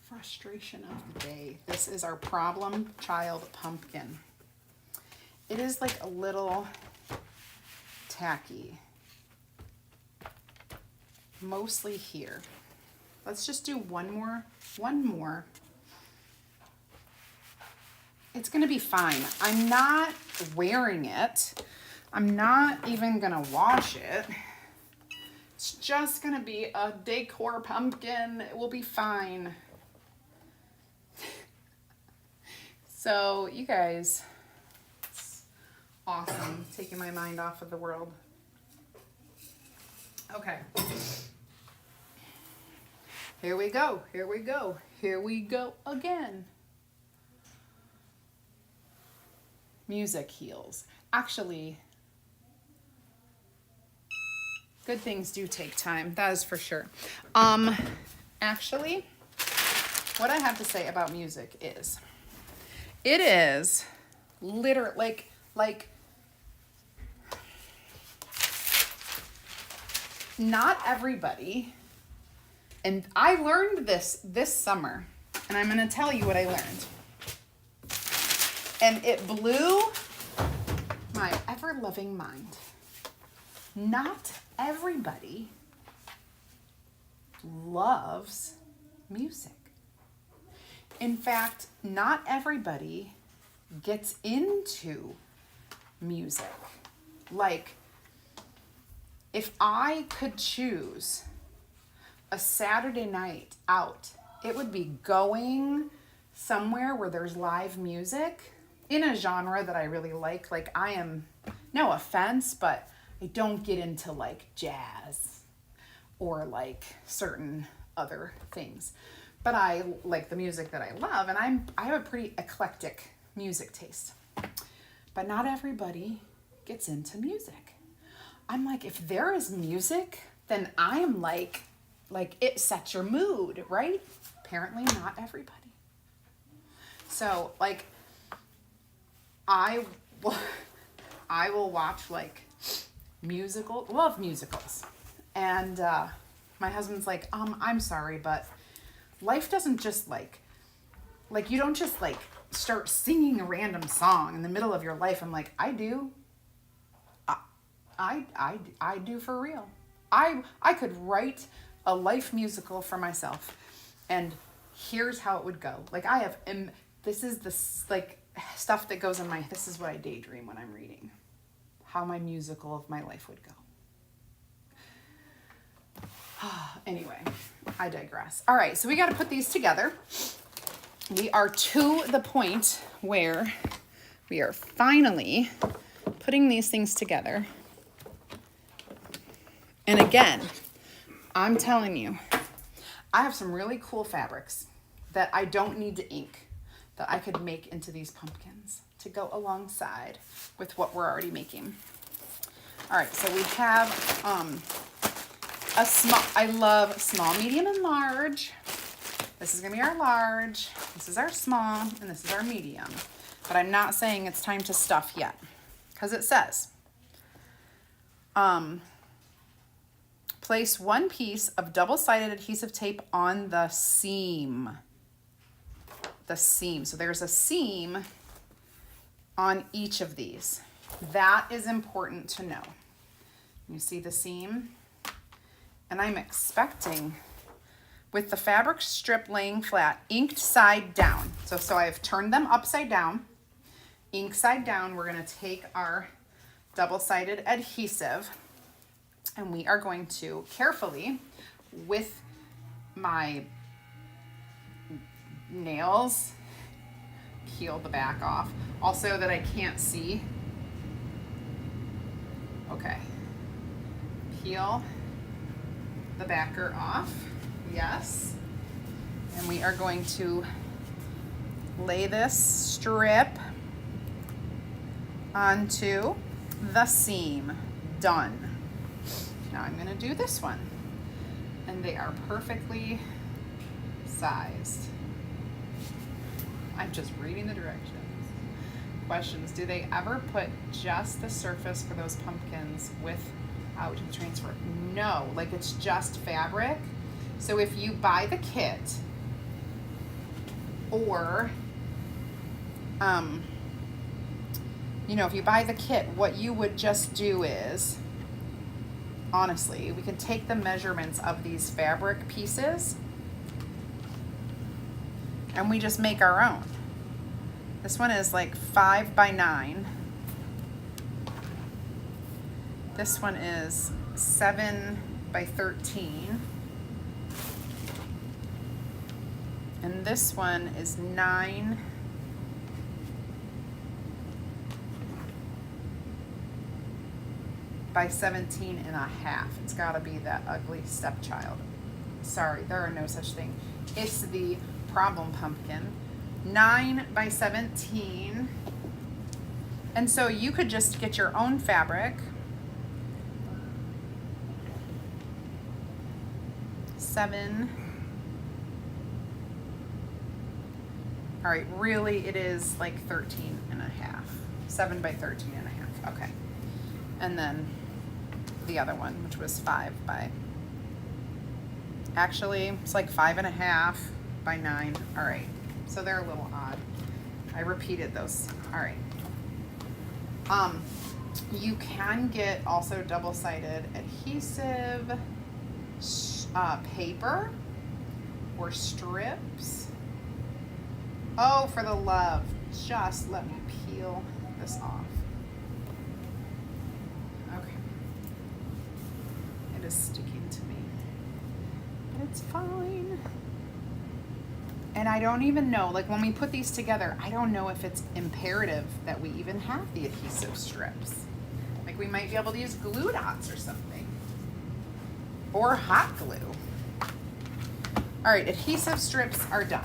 frustration of the day. This is our problem child pumpkin. It is like a little tacky. Mostly here. Let's just do one more. It's gonna be fine. I'm not wearing it. I'm not even gonna wash it. It's just gonna be a decor pumpkin. It will be fine. So you guys, it's awesome. Taking my mind off of the world. Okay. Here we go again. Music heals. Actually, good things do take time. That is for sure. Actually, what I have to say about music is, it is literally like not everybody, and I learned this summer, and I'm going to tell you what I learned. And it blew my ever-loving mind. Not everybody loves music. In fact, not everybody gets into music. Like, if I could choose a Saturday night out, it would be going somewhere where there's live music in a genre that I really like. Like, I am, no offense, but I don't get into like jazz or like certain other things. But I like the music that I love, and I have a pretty eclectic music taste. But not everybody gets into music. I'm like, if there is music, then I am like it sets your mood, right? Apparently not everybody. So like, I will watch like love musicals. And my husband's like, I'm sorry, but life doesn't just like you don't just like start singing a random song in the middle of your life. I'm like, I do. I do for real. I could write a life musical for myself, and here's how it would go. Like, this is the like stuff that goes in my, this is what I daydream when I'm reading, how my musical of my life would go. Anyway, I digress. All right, so we got to put these together. We are to the point where we are finally putting these things together. And again, I'm telling you, I have some really cool fabrics that I don't need to ink, that I could make into these pumpkins to go alongside with what we're already making. All right, so we have I love small, medium, and large. This is gonna be our large, this is our small, and this is our medium. But I'm not saying it's time to stuff yet, because it says, place one piece of double-sided adhesive tape on the seam. The seam. So there's a seam on each of these. That is important to know. You see the seam? And I'm expecting, with the fabric strip laying flat, inked side down. So I've turned them upside down. Ink side down, we're gonna take our double-sided adhesive and we are going to carefully, with my nails, peel the back off. Also that I can't see. Okay. Peel the backer off. Yes. And we are going to lay this strip onto the seam. Done. Now I'm going to do this one. And they are perfectly sized. I'm just reading the directions. Questions. Do they ever put just the surface for those pumpkins without the transfer? No, like it's just fabric. So if you buy the kit, or if you buy the kit, what you would just do is, honestly, we can take the measurements of these fabric pieces and we just make our own. This one is like 5 by 9. This one is 7 by 13. And this one is 9 by 17 and a half. It's gotta be that ugly stepchild. Sorry, there are no such thing. It's the problem pumpkin. 9 by 17. And so you could just get your own fabric. 7. All right, really it is like 13 and a half. 7 by 13 and a half, okay. And then the other one, which was 5 by, actually it's like 5 and a half by 9. All right, so they're a little odd. I repeated those. All right. You can get also double-sided adhesive, paper, or strips. Oh, for the love, just let me peel this off. Okay. It is sticking to me, but it's fine. And I don't even know, like when we put these together, I don't know if it's imperative that we even have the adhesive strips. Like we might be able to use glue dots or something. Or hot glue. All right, adhesive strips are done.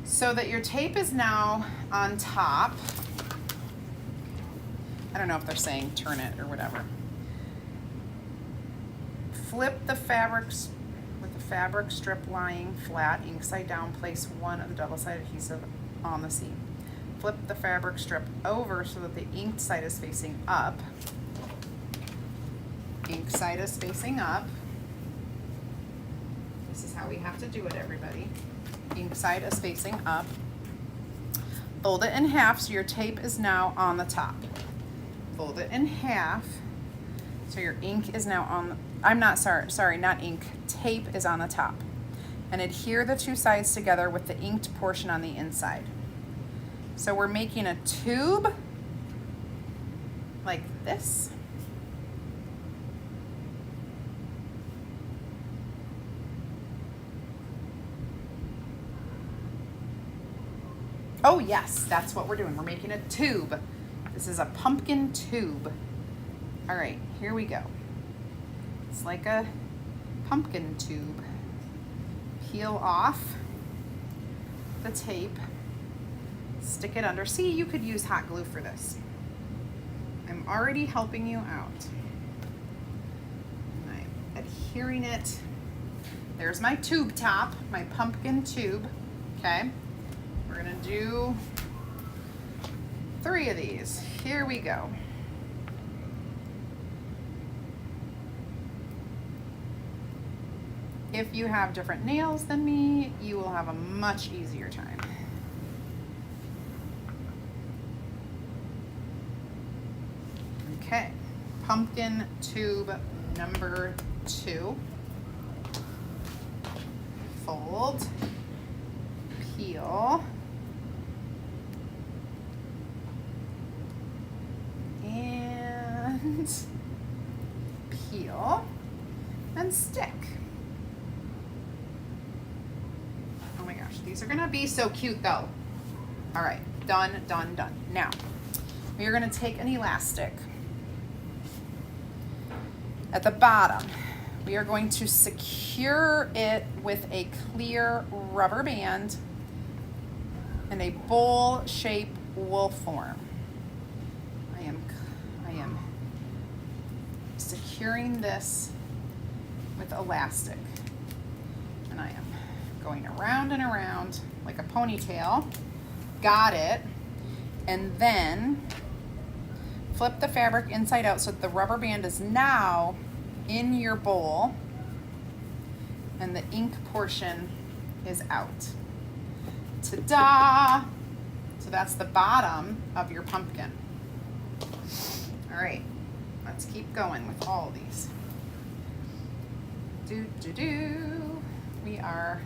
So that your tape is now on top. I don't know if they're saying turn it or whatever. Flip the fabrics with the fabric strip lying flat, ink side down, place one of the double-sided adhesive on the seam. Flip the fabric strip over so that the inked side is facing up. Ink side is facing up. This is how we have to do it, everybody. Ink side is facing up. Fold it in half so your tape is now on the top. Fold it in half so your ink is now on the, not ink, tape is on the top. And adhere the two sides together with the inked portion on the inside. So we're making a tube like this. Oh yes, that's what we're doing. We're making a tube. This is a pumpkin tube. All right, here we go. It's like a pumpkin tube. Peel off the tape, stick it under. See, you could use hot glue for this. I'm already helping you out. And hearing it. There's my tube top, my pumpkin tube. Okay, we're gonna do 3 of these. Here we go. If you have different nails than me, you will have a much easier time. Okay, pumpkin tube number 2. Fold, peel, and peel, and stick. Oh my gosh, these are gonna be so cute though. All right, done, done, done. Now, we are gonna take an elastic. At the bottom, we are going to secure it with a clear rubber band in a bowl shape wool form. I am securing this with elastic, and I am going around and around like a ponytail. Got it. And then flip the fabric inside out so that the rubber band is now in your bowl and the ink portion is out. Ta-da! So that's the bottom of your pumpkin. All right, let's keep going with all these. We are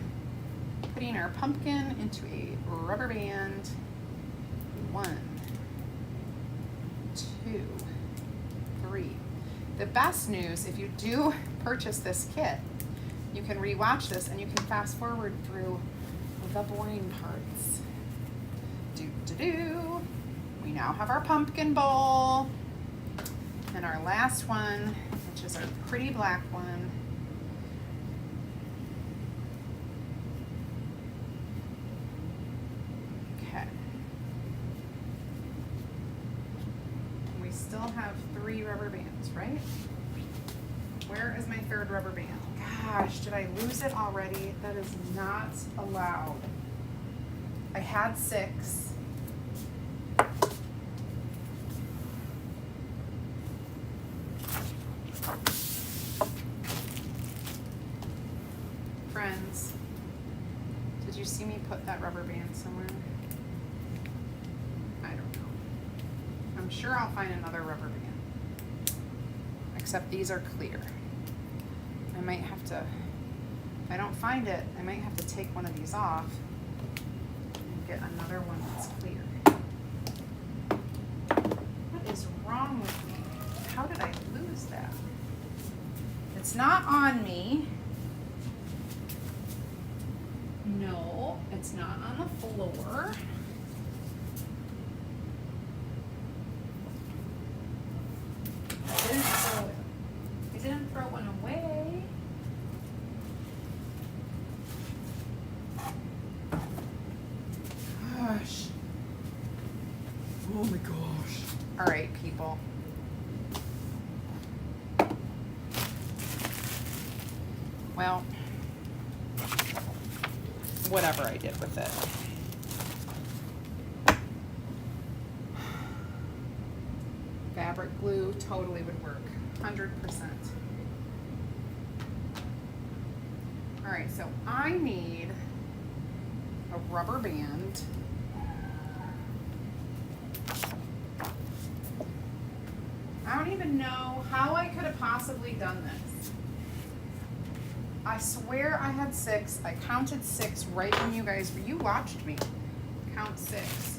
putting our pumpkin into a rubber band. 1, 2, 3. The best news, if you do purchase this kit, you can rewatch this and you can fast forward through the boring parts. We now have our pumpkin bowl and our last one, which is our pretty black one. Okay. We still have 3 rubber bands, right? Where is my 3rd rubber band? Gosh, did I lose it already? That is not allowed. I had 6. Friends, did you see me put that rubber band somewhere? I don't know. I'm sure I'll find another rubber band. Except these are clear. I might have to, if I don't find it, I might have to take one of these off and get another one that's clear. What is wrong with me? How did I lose that? It's not on me. No, it's not on the floor. I didn't throw one away. Gosh. Oh my gosh. All right, people. Well, whatever I did with it. Fabric glue totally would work, 100%. All right, so I need a rubber band. I don't even know how I could have possibly done this. I swear I had 6. I counted 6 right when you watched me count 6.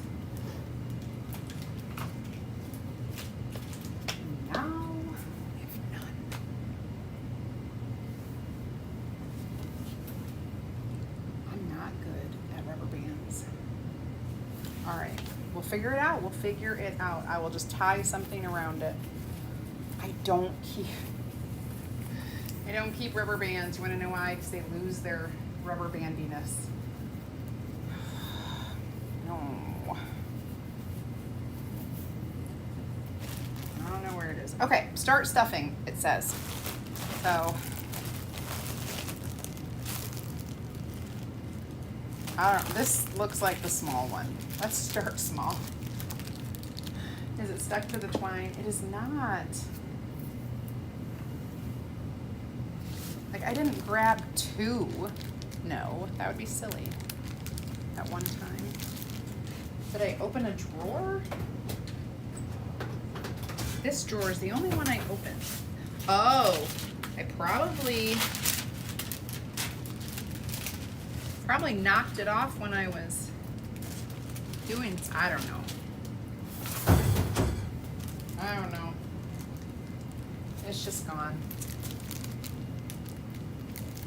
Now, if none. I'm not good at rubber bands. All right, we'll figure it out. We'll figure it out. I will just tie something around it. I don't keep rubber bands. You want to know why? Because they lose their rubber bandiness. No. I don't know where it is. Okay, start stuffing, it says. So I don't, this looks like the small one. Let's start small. Is it stuck to the twine? It is not. Like, I didn't grab two. No, that would be silly. At one time. Did I open a drawer? This drawer is the only one I opened. Oh, I probably knocked it off when I was doing, I don't know. I don't know. It's just gone.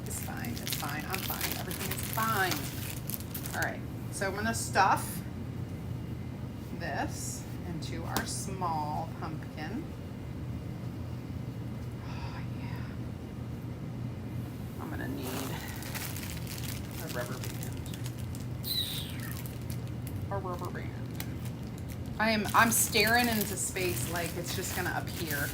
It's fine, it's fine, I'm fine, everything is fine. All right, so I'm gonna stuff this into our small pumpkin. Oh yeah. I'm gonna need a rubber band. A rubber band. I'm staring into space like it's just gonna appear.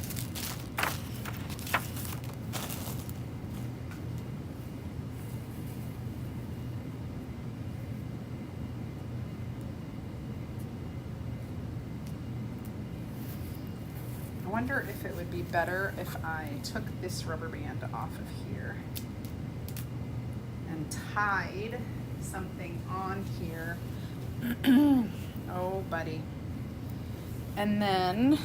I wonder if it would be better if I took this rubber band off of here and tied something on here. Oh, buddy. And then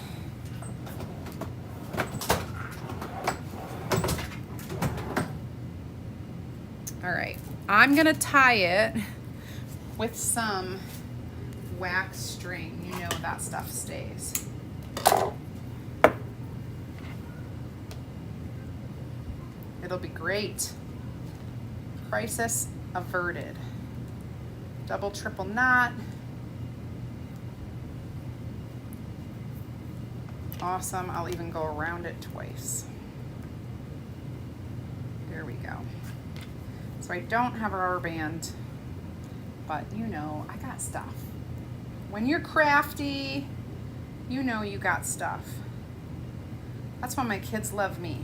all right, I'm gonna tie it with some wax string. You know that stuff stays. It'll be great. Crisis averted. Double, triple knot. Awesome. I'll even go around it twice. There we go. So I don't have a rubber band, but you know, I got stuff. When you're crafty, you know you got stuff. That's why my kids love me.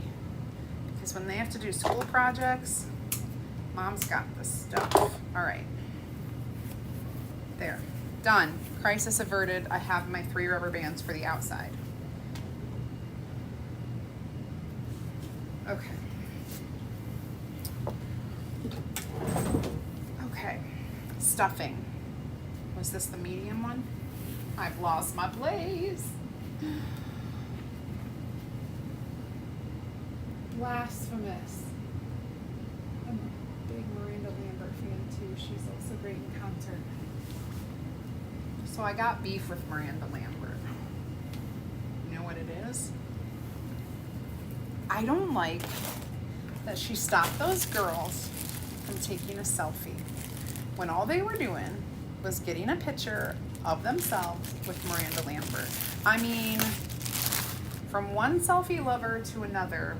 Because when they have to do school projects, Mom's got this stuff. All right. There. Done. Crisis averted. I have my 3 rubber bands for the outside. Okay. Okay. Stuffing. Was this the medium one? I've lost my place. Blasphemous. I'm a big Miranda Lambert fan too. She's also great in concert. So I got beef with Miranda Lambert. You know what it is? I don't like that she stopped those girls from taking a selfie when all they were doing was getting a picture of themselves with Miranda Lambert. I mean, from one selfie lover to another,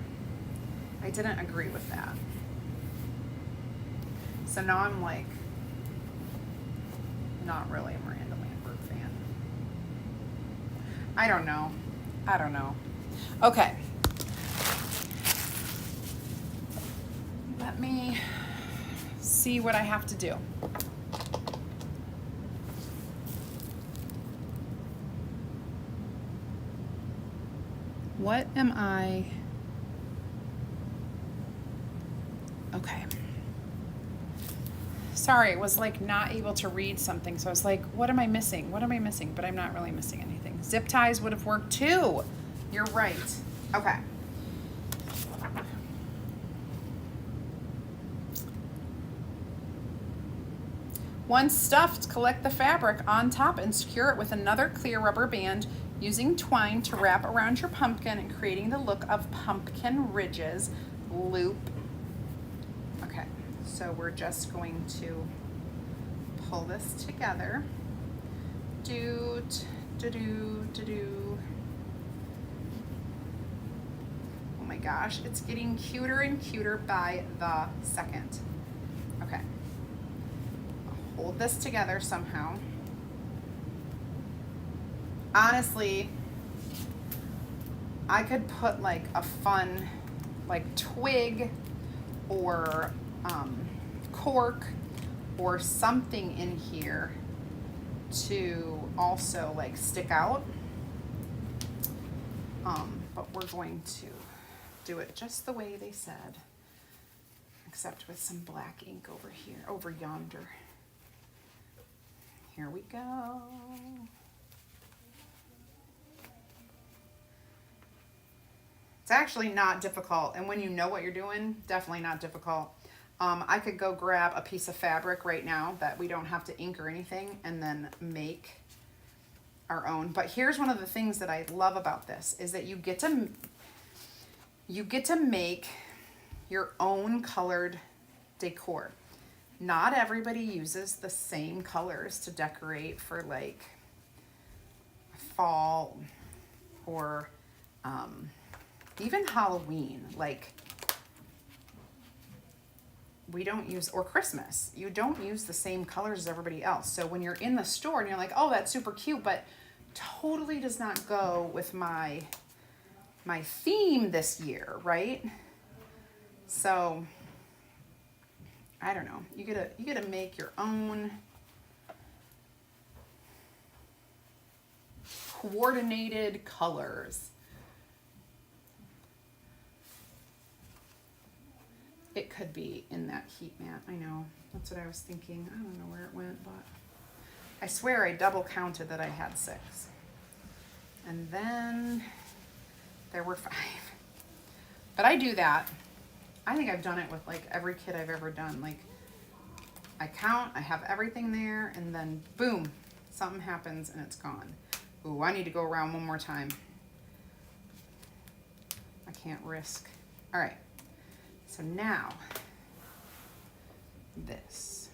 I didn't agree with that. So now I'm like, not really a Miranda Lambert fan. I don't know. Okay. Let me see what I have to do. What am I? Okay. Sorry, I was like not able to read something. So I was like, what am I missing? What am I missing? But I'm not really missing anything. Zip ties would have worked too. You're right. Okay. Once stuffed, collect the fabric on top and secure it with another clear rubber band using twine to wrap around your pumpkin and creating the look of pumpkin ridges. Loop. Okay, so we're just going to pull this together. Doot, do-do, do-do. Oh my gosh, it's getting cuter and cuter by the second. Okay. Hold this together somehow. Honestly, I could put like a fun like twig or cork or something in here to also like stick out. But we're going to do it just the way they said, except with some black ink over here, over yonder. Here we go. It's actually not difficult, and when you know what you're doing, definitely not difficult. I could go grab a piece of fabric right now that we don't have to ink or anything and then make our own. But here's one of the things that I love about this is that you get to make your own colored decor. Not everybody uses the same colors to decorate for like fall or even Halloween. Like we don't use, or Christmas, you don't use the same colors as everybody else. So when you're in the store and you're like, oh, that's super cute, but totally does not go with my theme this year, right? So I don't know. You gotta make your own coordinated colors. It could be in that heat mat. I know. That's what I was thinking. I don't know where it went, but I swear I double counted that I had 6. And then there were 5. But I do that. I think I've done it with like every kit I've ever done. Like I count, I have everything there, and then boom, something happens and it's gone. Ooh, I need to go around one more time. I can't risk. All right. So now, this.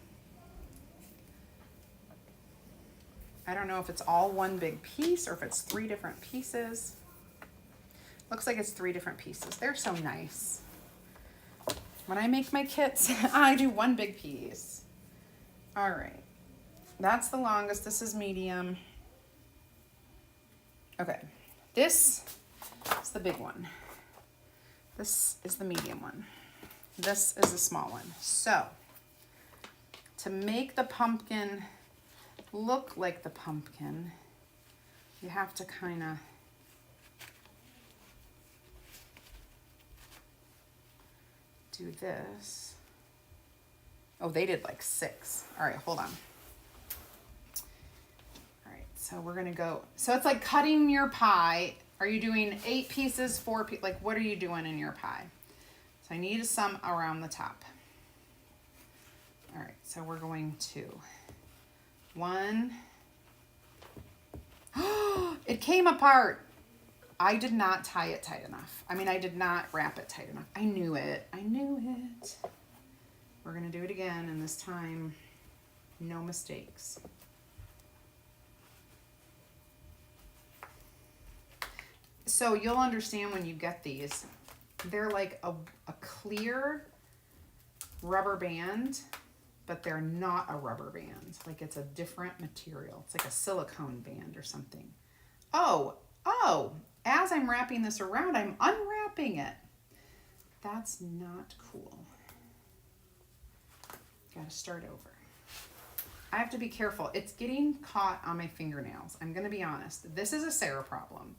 I don't know if it's all one big piece or if it's 3 different pieces. Looks like it's 3 different pieces. They're so nice. When I make my kits, I do one big piece. All right. That's the longest. This is medium. Okay. This is the big one. This is the medium one. This is the small one. So, to make the pumpkin look like the pumpkin, you have to kind of do this. Oh, they did like 6. All right, hold on. All right, so we're gonna go. So it's like cutting your pie. Are you doing 8 pieces, 4 pieces? Like, what are you doing in your pie? So I need some around the top. All right, so we're going to 1. It came apart. I did not tie it tight enough. I mean, I did not wrap it tight enough. I knew it. I knew it. We're going to do it again, and this time, no mistakes. So you'll understand when you get these. They're like a clear rubber band, but they're not a rubber band. Like it's a different material. It's like a silicone band or something. Oh, as I'm wrapping this around, I'm unwrapping it. That's not cool. Gotta start over. I have to be careful. It's getting caught on my fingernails. I'm gonna be honest. This is a Sarah problem.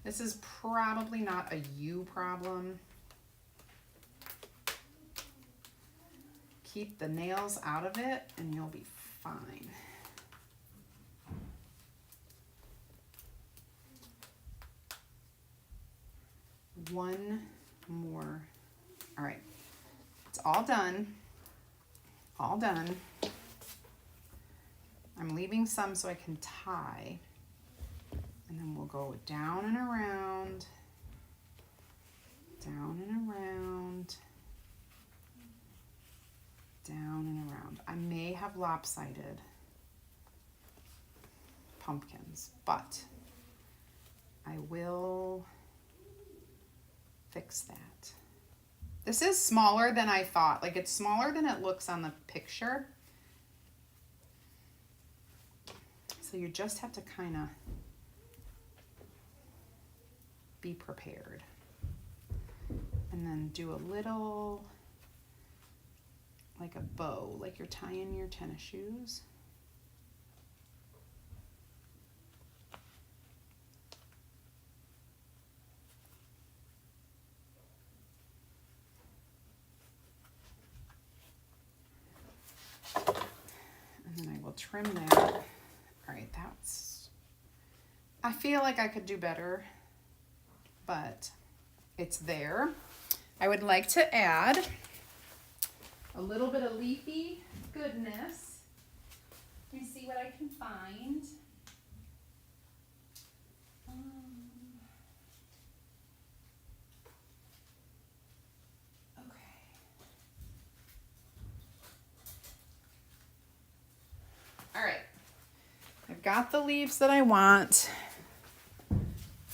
This is probably not a you problem. Keep the nails out of it and you'll be fine. One more. All right, it's all done. All done. I'm leaving some so I can tie. And then we'll go down and around, down and around, down and around. I may have lopsided pumpkins, but I will fix that. This is smaller than I thought. Like it's smaller than it looks on the picture. So you just have to kind of be prepared. And then do a little like a bow, like you're tying your tennis shoes. And then I will trim that. All right, I feel like I could do better, but it's there. I would like to add a little bit of leafy goodness. Let me see what I can find. Okay. All right. I've got the leaves that I want.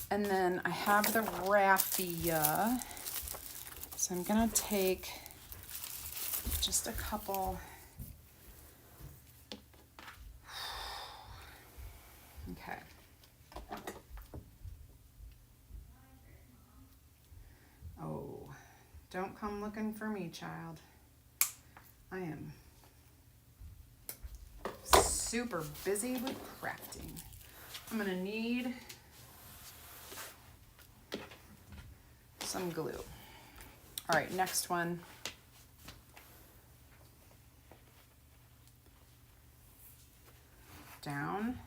And then I have the raffia. So I'm gonna take just a couple. Okay. Oh, don't come looking for me, child. I am super busy with crafting. I'm gonna need some glue. All right, next one. Down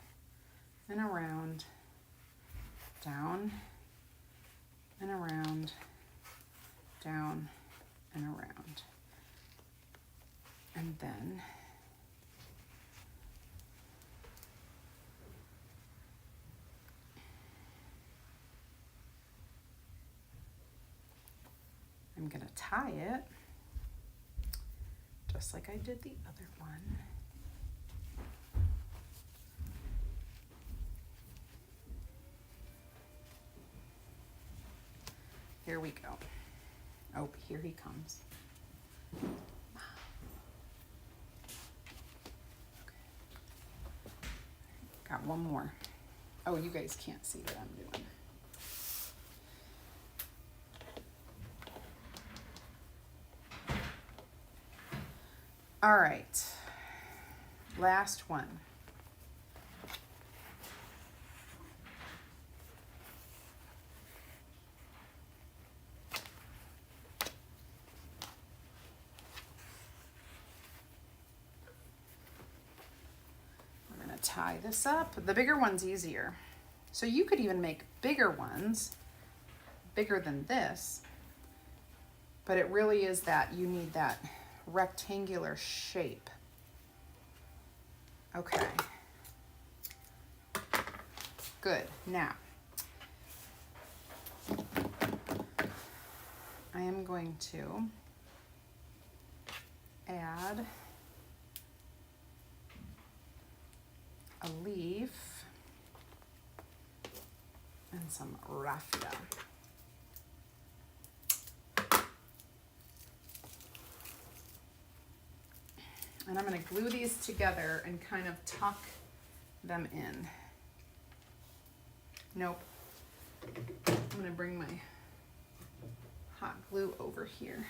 and around, down and around, down and around. And then I'm gonna tie it just like I did the other one. Here we go. Oh, here he comes. Okay. Got one more. Oh, you guys can't see what I'm doing. All right, last one. We're gonna tie this up. The bigger one's easier. So you could even make bigger ones, bigger than this, but it really is that you need that rectangular shape. Okay. Good. Now, I am going to add a leaf and some raffia. And I'm going to glue these together and kind of tuck them in. Nope. I'm going to bring my hot glue over here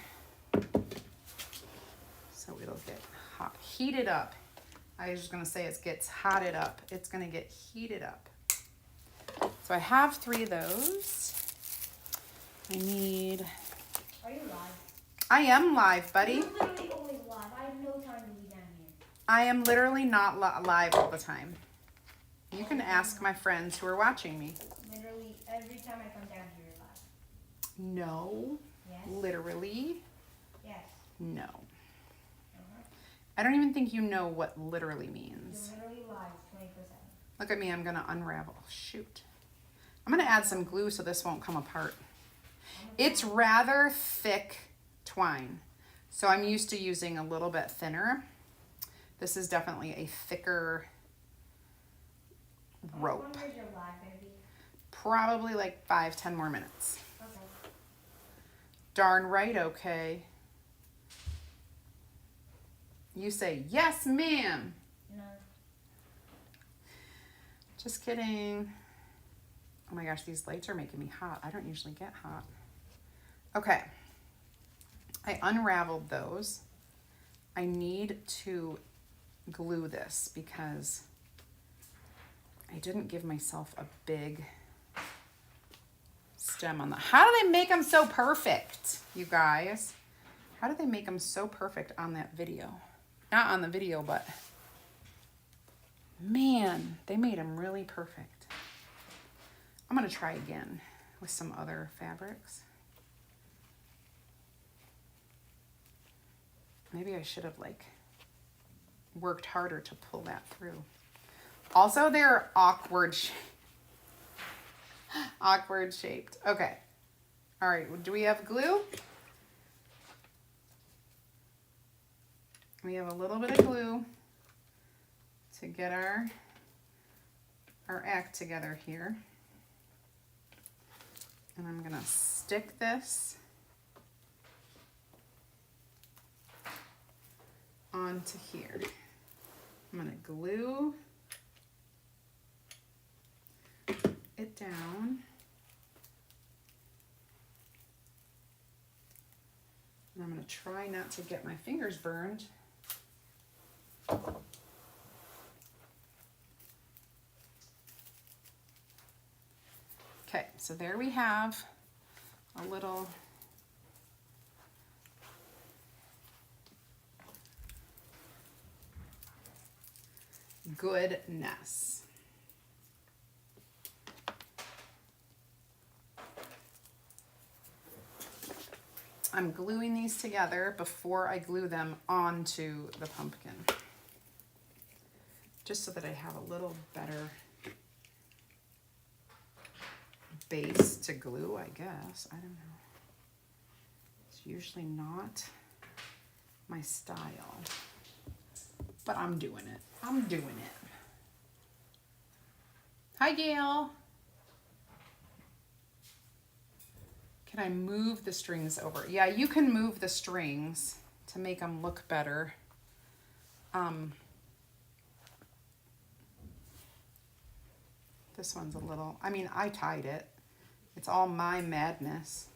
so it'll get hot, heated up. I was just going to say it gets hotted up. It's going to get heated up. So I have 3 of those. I need... Are you live? I am live, buddy. You're literally always live. I have no time to be down here. I am literally not live all the time. You can ask my friends who are watching me. Literally every time I come down here, you're live. No. Yes. Literally. Yes. No. I don't even think you know what literally means. You're literally live 24/7. Look at me, I'm gonna unravel. Shoot. I'm gonna add some glue so this won't come apart. It's rather thick twine, so I'm used to using a little bit thinner. This is definitely a thicker rope. How long is your live gonna be? Probably like 5-10 more minutes. Okay. Darn right, okay. You say, yes, ma'am. No. Just kidding. Oh my gosh, these lights are making me hot. I don't usually get hot. Okay. I unraveled those. I need to glue this because I didn't give myself a big stem on that. How do they make them so perfect, you guys? How do they make them so perfect on that video? Not on the video, but man, they made them really perfect. I'm gonna try again with some other fabrics. Maybe I should have like worked harder to pull that through. Also, they're awkward shaped. Okay. All right, do we have glue? We have a little bit of glue to get our act together here. And I'm gonna stick this onto here. I'm gonna glue it down. And I'm gonna try not to get my fingers burned. Okay, so there we have a little goodness. I'm gluing these together before I glue them onto the pumpkin, just so that I have a little better base to glue, I guess. I don't know. It's usually not my style, but I'm doing it. I'm doing it. Hi, Gail. Can I move the strings over? Yeah, you can move the strings to make them look better. This one's a little, I mean, I tied it. It's all my madness.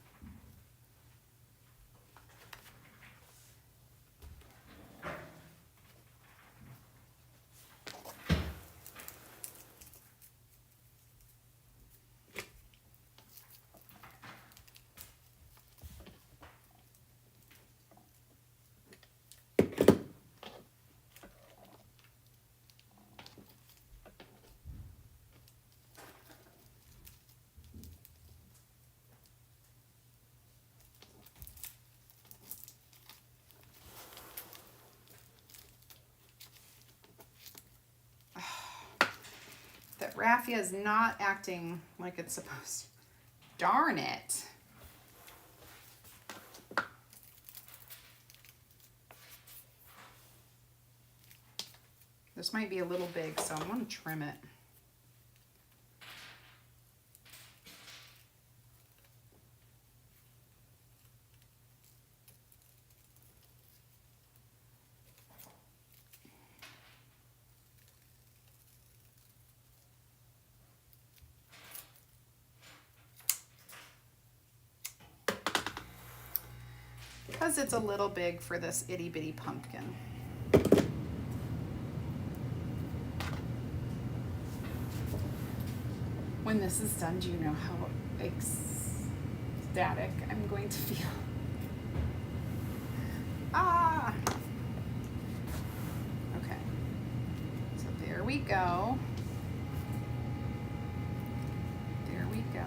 That raffia is not acting like it's supposed to. Darn it. This might be a little big, so I'm going to trim it. Because it's a little big for this itty bitty pumpkin. When this is done, do you know how ecstatic I'm going to feel? Ah! Okay. So there we go. There we go.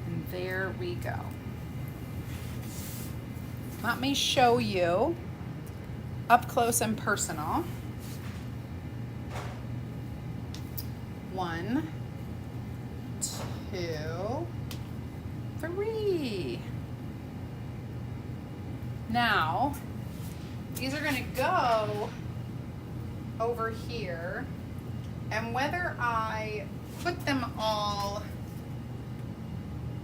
And there we go. Let me show you up close and personal. 1, 2, 3. Now, these are gonna go over here, and whether I put them all,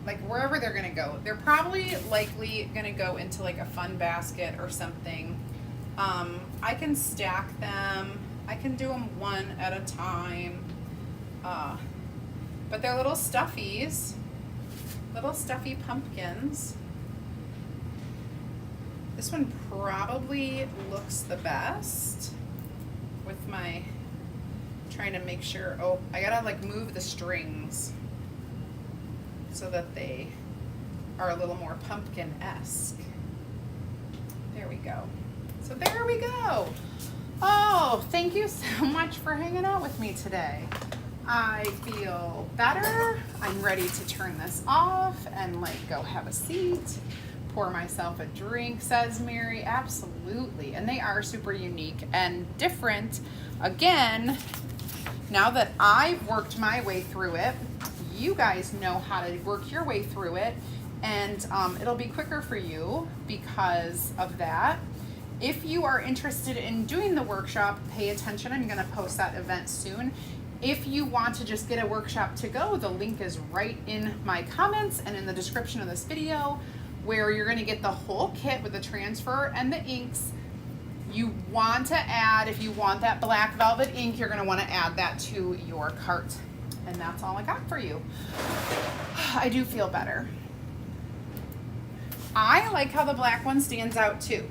like wherever they're gonna go, they're probably likely gonna go into like a fun basket or something. I can stack them. I can do them one at a time. But they're little stuffies, little stuffy pumpkins. This one probably looks the best with my, trying to make sure, oh, I gotta like move the strings so that they are a little more pumpkin-esque. There we go. So there we go. Oh, thank you so much for hanging out with me today. I feel better. I'm ready to turn this off and like go have a seat, pour myself a drink, says Mary. Absolutely. And they are super unique and different. Again, now that I've worked my way through it, you guys know how to work your way through it, and it'll be quicker for you because of that. If you are interested in doing the workshop, pay attention. I'm going to post that event soon. If you want to just get a workshop to go, the link is right in my comments and in the description of this video, where you're going to get the whole kit with the transfer and the inks. You want to add, if you want that black velvet ink, you're going to want to add that to your cart. And that's all I got for you. I do feel better. I like how the black one stands out too.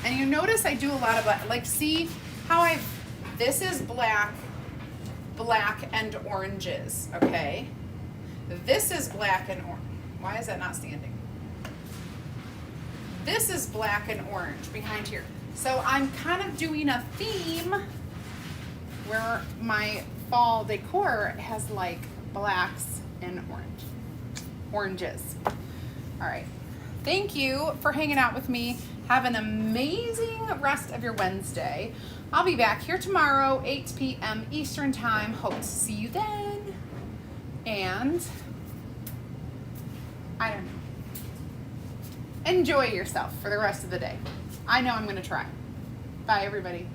And you notice I do a lot of black, like see how this is black and oranges, okay? This is black and orange. Why is that not standing? This is black and orange behind here. So I'm kind of doing a theme where my fall decor has like blacks and oranges. All right. Thank you for hanging out with me. Have an amazing rest of your Wednesday. I'll be back here tomorrow, 8 p.m. Eastern Time. Hope to see you then. And I don't know. Enjoy yourself for the rest of the day. I know I'm going to try. Bye, everybody.